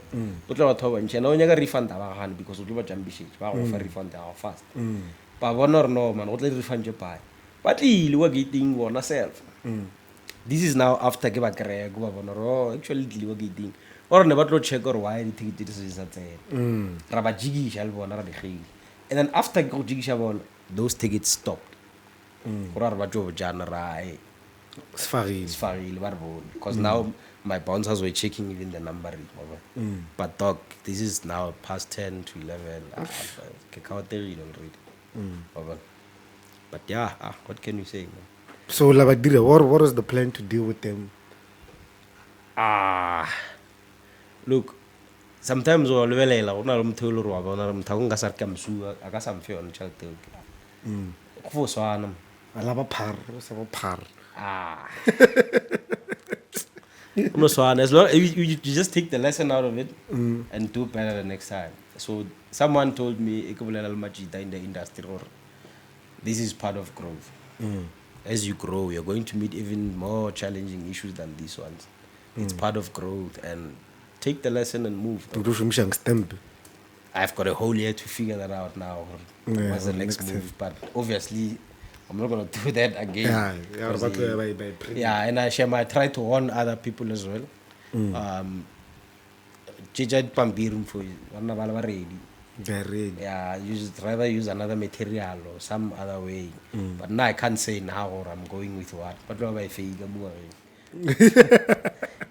go tla batho ba ntse na o nyaka refund ba gane because o tlo ba jambishit ba go fa refund ya fast ba bona no man go tla refund je pai but ile wa gating bona self this is now after ke ba kry go ba bona actually ile wa gating or ne ba tlo check or why the ticket is sa tsena ra ba jigisha le bona ra di gile and then after go jigisha bona those tickets stopped go ra ba jo jana rai because now my bouncers were checking even the number but dog this is now past 10 to 11 already but yeah what can you say, man? So Labadira, what is the plan to deal with them? Look, sometimes o lebelela go na le motho le roa bona motho go nga sa ka msua aka sa mfe on child go fo swana alaba par sa ba par no swana as long you just take the lesson out of it and do better the next time. So someone told me ikubulela le majida in the industry or this is part of growth. As you grow you're going to meet even more challenging issues than these ones. It's part of growth and take the lesson and move. I've got a whole year to figure that out now. What's the next move? But obviously, I'm not going to do that again. And I try to warn other people as well. Yeah, rather use another material or some other way. But now I can't say now or I'm going with what. But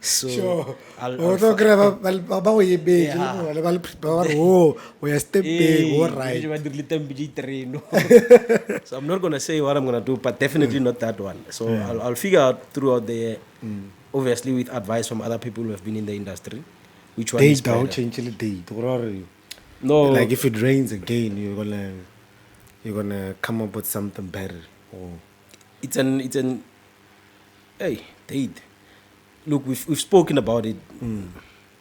So Sure. I'll O tlo kry-a ba go e beke, ba le prepare ba re, "Oh, we are stepping, all right." So I'm not gonna say what I'm gonna do, but definitely not that one. So I'll figure out throughout the year, obviously with advice from other people who have been in the industry, which one is Date, how better. change the date. Gore, No, like if it rains again, you're gonna come up with something better. Or it's an hey date. Look, we've spoken about it,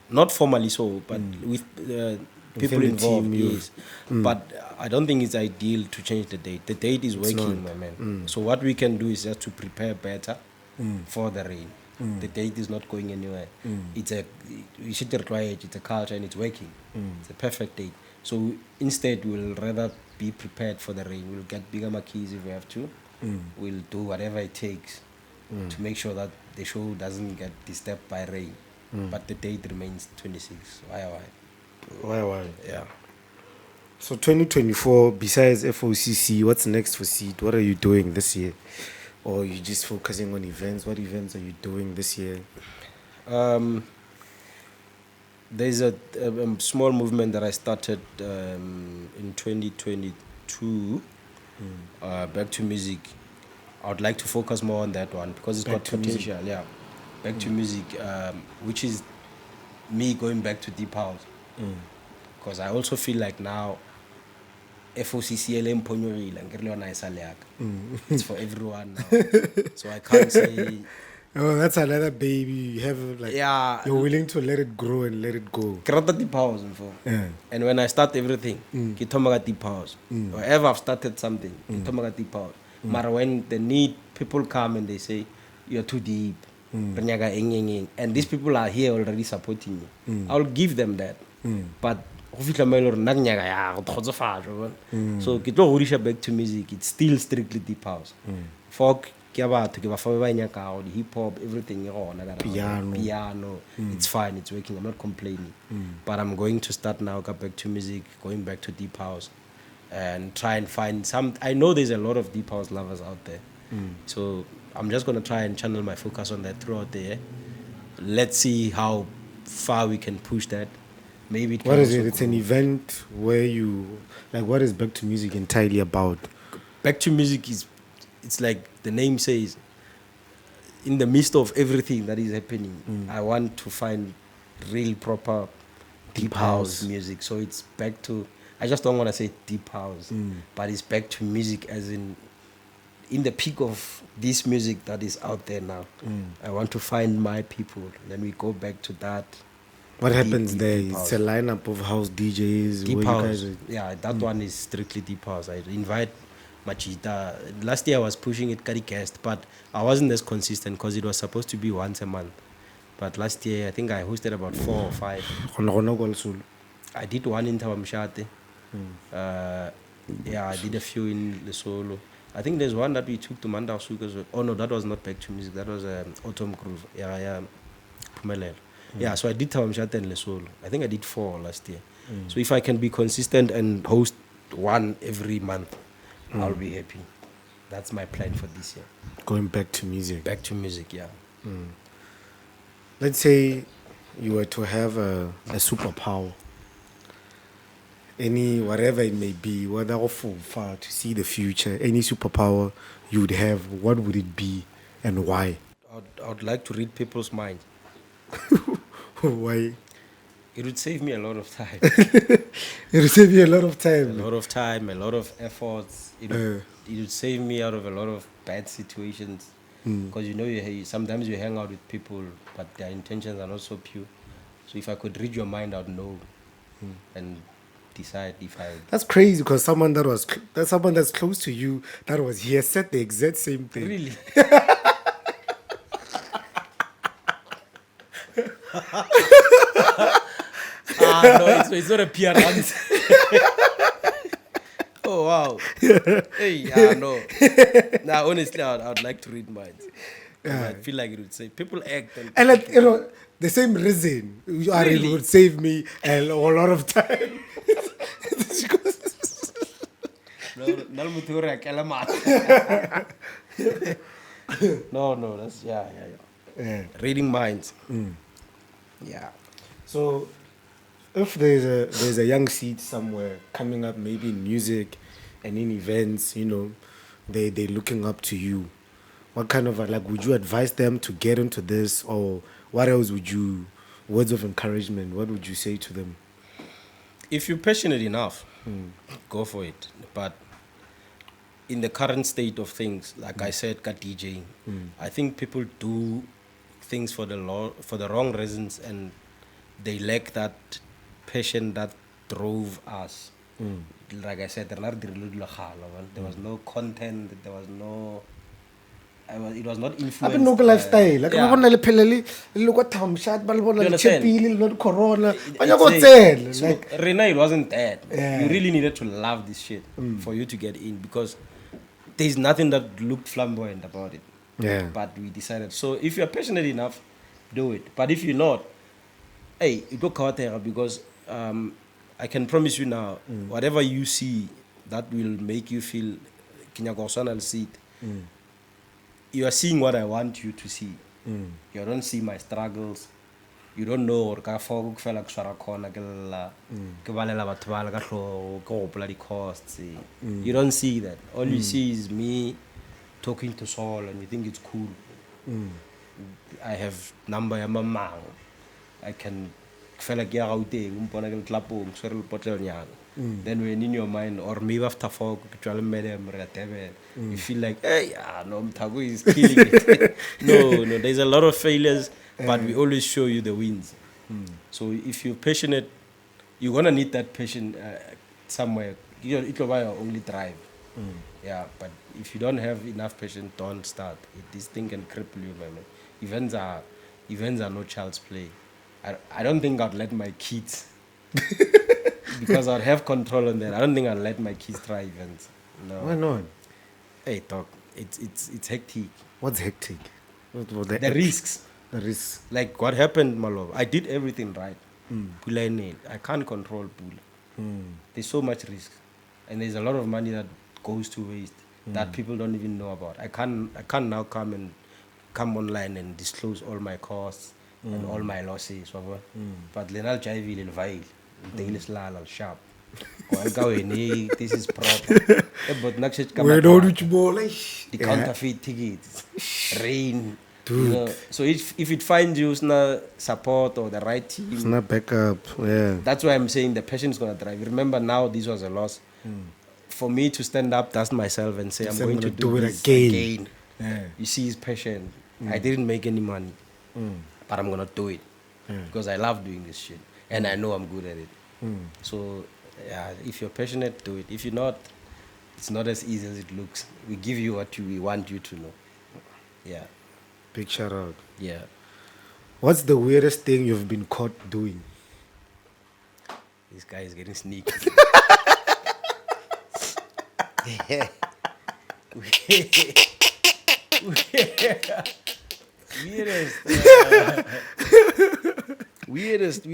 not formally so, but with people the involved, team, you've- yes. But I don't think it's ideal to change the date. The date is working, my man. So what we can do is just to prepare better for the rain. The date is not going anywhere. It's we should require it. It's a culture and it's working. It's a perfect date. So instead, we'll rather be prepared for the rain. We'll get bigger marquees if we have to. We'll do whatever it takes to make sure that the show doesn't get disturbed by rain. But the date remains 26. Why? why? Yeah. So 2024, besides FOCC, what's next for Ceet? What are you doing this year? Or are you just focusing on events? What events are you doing this year? There's a small movement that I started in 2022, Back to Music. I would like to focus more on that one because it's Back got to Music. potential. Yeah, Back to Music, which is me going back to deep house. Because I also feel like now FOCC it's for everyone now. So I can't say Oh, that's another baby. You have like, yeah. you're willing to let it grow and let it go. Ke rata deep house before. Yeah. And when I start everything, ke thoma ka deep house. Wherever I've started something, ke thoma ka deep house. But when the need, people come and they say, you're too deep. Re nyaka eng, eng, eng. And these people are here already supporting me. I'll give them that. But go fihla mo e le gore nna ke nyaka ya go kgotsofatsa, wa bona. So ke tlo godisha Back to Music. It's still strictly deep house. Folk ke ya batho ke ba fa ba nyakago, the hip hop, everything e gona ka piano. It's fine, it's working. I'm not complaining. But I'm going to start now ka Back to Music, going back to deep house and try and find some. I know there's a lot of deep house lovers out there. So I'm just going to try and channel my focus on that throughout the year. Let's see how far we can push that. Maybe it can What is also it? It's grow. an event where you, like, what is Back to Music entirely about? Back to Music is, it's like the name says, in the midst of everything that is happening, I want to find real proper deep house music. So it's back to, I just don't want to say deep house, but it's back to music as in the peak of this music that is out there now. I want to find my people. Then we go back to that. What happens deep there? deep It's house. a lineup of house DJs. Deep where house. You guys are, Yeah, that one is strictly deep house. I invite Machita. Last year I was pushing it Kari Cast, but I wasn't as consistent because it was supposed to be once a month. But last year I think I hosted about 4 or 5. Gona go Lesolo. I did one in Tawamshate. Yeah, I did a few in Lesolo. I think there's one that we took to Mandau Souk as well. Oh no, that was not Back to Music. That was Autumn Groove. Yeah, Pumelel. Yeah, so I did Tawamshate and Lesolo. I think I did 4 last year. So if I can be consistent and host one every month, I'll be happy. That's my plan for this year. Going back to music. Back to music, yeah. Let's say you were to have a superpower. Any, whatever it may be, whether or far to see the future, any superpower you would have, what would it be and why? I would like to read people's minds. Why? It would save me a lot of time. It would save you a lot of A time. lot of time, a lot of efforts. It would save me out of a lot of bad situations. Because you know, sometimes you hang out with people, but their intentions are not so pure. So if I could read your mind, I'd know and decide if I. That's crazy because someone that's someone that's close to you that was here said the exact same thing. Really? No, it's not a PR answer. Oh, wow. Hey, no. Nah, honestly, I'd like to read minds. I feel like it would say, people act. And like, you know, the same reason Really? it would save me a lot of time. No, that's, yeah. reading minds. Yeah. So, if there's a young Ceet somewhere coming up, maybe in music and in events, you know, they're looking up to you. What kind of like would you advise them to get into this, or what else would you words of encouragement? What would you say to them? If you're passionate enough, go for it. But in the current state of things, like I said, got DJing, I think people do things for the wrong reasons, and they lack that passion that drove us. Like I said, there was no content, there was no. It was not influenced. No lifestyle. Like Yeah. look at Tom Shot, You understand? not Corona. Like Rena, it wasn't that. Yeah. You really needed to love this shit for you to get in, because there's nothing that looked flamboyant about it. Yeah. But we decided. So if you're passionate enough, do it. But if you're not, hey, you go Kawatera, because I can promise you now, whatever you see that will make you feel Kinyagosana Ceet, you are seeing what I want you to see. You don't see my struggles. You don't know or ka fo ku fela ku swara khona ke la ke balela batho ba le ka hlogo ke gopola di costs. You don't see that. All you see is me talking to Saul, and you think it's cool. I have number ya mamang. I can fela ke ya Gauteng umpona ke tlapong swere le potlelo nyana. Then when in your mind, or maybe after four, you feel like, hey, no, Mtago is killing it. No, there's a lot of failures, but we always show you the wins. So if you're passionate, you're gonna need that passion somewhere. It will be your only drive. Yeah, but if you don't have enough passion, don't start. This thing can cripple you, man. Events are no child's play. I don't think I'd let my kids. Because I'd have control on that. I don't think I'd let my kids try events. No. Why not? Hey, talk. It's hectic. What's hectic? The risks. The risks. Like what happened, my love. I did everything right. I can't control Pula. There's so much risk, and there's a lot of money that goes to waste that people don't even know about. I can't now come online and disclose all my costs and all my losses. But Lenal Jaivi will veil. Daily slal sharp. This is proper. But next the counterfeit tickets, rain. Dude. You know, so if it finds you support or the right team, It's not backup. Yeah. that's why I'm saying the passion is gonna drive. Remember now, this was a loss. For me to stand up, dust myself and say I'm going to do it again. Yeah. You see his passion. I didn't make any money, but I'm gonna do it because I love doing this shit and I know I'm good at it. So yeah, if you're passionate, do it. If you're not, it's not as easy as it looks. We give you what we want you to know. Yeah. Big shout out. Yeah. What's the weirdest thing you've been caught doing? This guy is getting sneaky. Weirdest.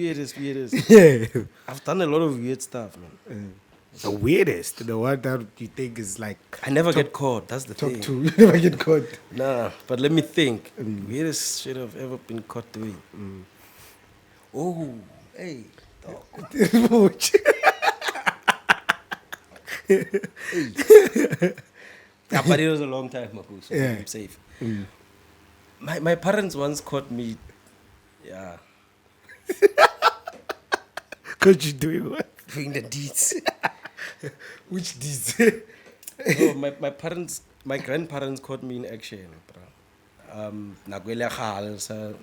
Yeah. I've done a lot of weird stuff, man. The weirdest, the one that you think is like I never get caught. That's the top thing. two. You never get caught. Nah, but let me think. Weirdest shit I've ever been caught doing. Oh, hey. Dog. Yeah, but it was a long time ago, so Yeah. I'm safe. My parents once caught me. Yeah. Cause you doing what? Doing the deeds. Which deeds? No, my grandparents caught me in action, bro. Nakwele khal sa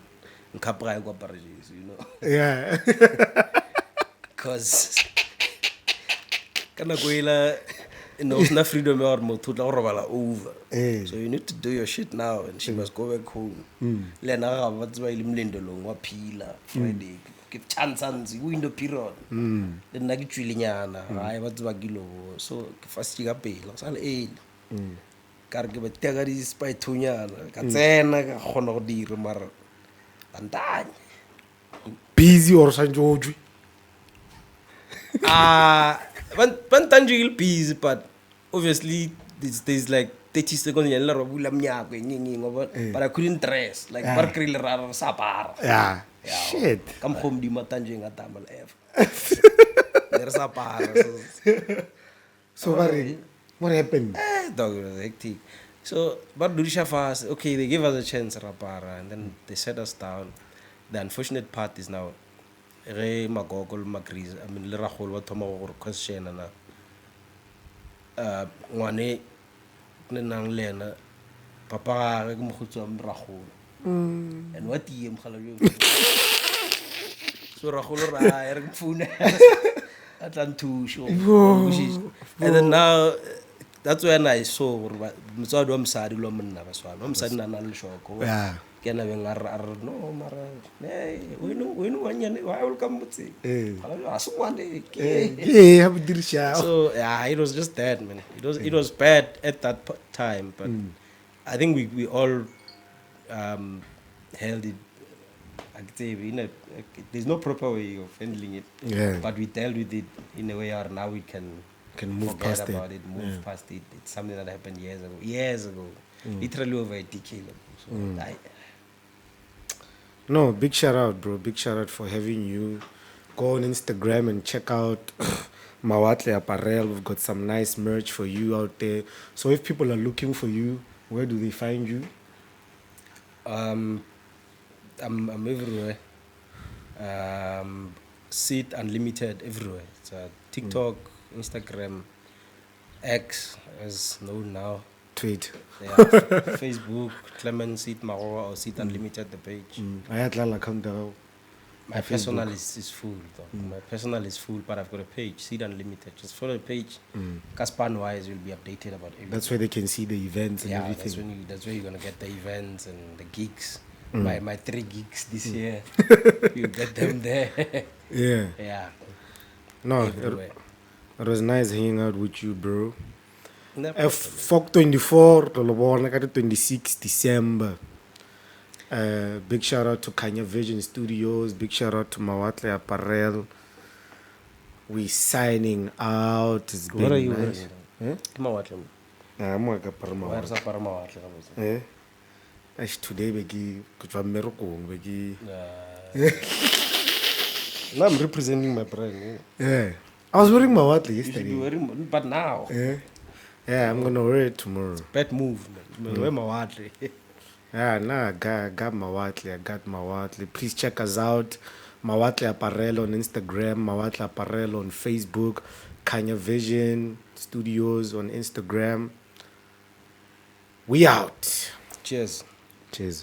nkapra kwa paradise, you know. Yeah. Cause kana kwela no na freedom or motho tla go robala over. So you need to do your shit now and she must go back home. Le na ga ba tswa ile mlendolong wa phila Friday. Ke chances window period. Le nna ke tswilinyana ga ba tswa kilo so ke fast ka pela sa le e. Ka re ke ba tega di spy thunyana ka tsena ka gona go dira mara bandanye. Busy or sanjojwi? Bantanjil busy, but obviously there's like 30 seconds ya le robula mnyako but I couldn't dress like bar kril ra sapara Yeah. Shit. kam khom di matanje nga tamal f le sapara So what happened? dog, it was hectic. So, but Durisha fast, okay, they gave us a chance, Rapara, and then they set us down. The unfortunate part is now, Re Magogol Magriz, I mean, Lerahol, what Tomo question, and one Nang Lena, Papa, Regmutum Rahol, and what Yim Halayu. So Rahol, I Fune, Atlantu, show. And then now, that's when I saw so do am sadi lo mna ba swalo am sadi na na le shoko Yeah. ke na beng ar no mara we no wanyane wa will come mutsi asumane Yeah, have dirisha. so yeah, it was just that, man. It was bad at that time, but I think we all held it. I could say there's no proper way of handling it, Yeah. but we dealt with it in a way, or now we can Move forget past about it. it, move past it. It's something that happened years ago, literally over a decade ago. So No, big shout out, bro. Big shout out for having you. Go on Instagram and check out Mawatle Apparel. We've got some nice merch for you out there. So if people are looking for you, where do they find you? I'm everywhere. Ceet Unlimited everywhere. It's TikTok, Instagram, X as known now. Tweet. Yeah, Facebook, Clement Ceet Magowa or Ceet Unlimited the page. I had Lala come down. My personal is full though. My personal is full, but I've got a page, Ceet Unlimited. Just follow the page. Caspan wise will be updated about everything. That's where they can see the events and Yeah, everything. that's where you're gonna get the events and the gigs. My 3 gigs this year. You get them there. Yeah. Yeah. No, Everywhere. it was nice hanging out with you, bro. No FOCC 24, Tolobona, 26 December. Big shout out to Kanya Vision Studios. Big shout out to Mawatle Apparel. We signing out. It's been What are you nice. wearing? Mawatle. I'm going to go Where's to Apparel Mawatle? Eh? Today, begi, kutwa merokong, begi. Now I'm representing my brand. Yeah. I was wearing Mawatle You should be yesterday. wearing, but now. Yeah. Yeah, I'm gonna wear it tomorrow. Bad move, man. Wear Mawatle. Yeah, nah, I got Mawatle. Please check us out. Mawatle Apparel on Instagram, Mawatle Apparel on Facebook, Kanya Vision Studios on Instagram. We out. Cheers. Cheers.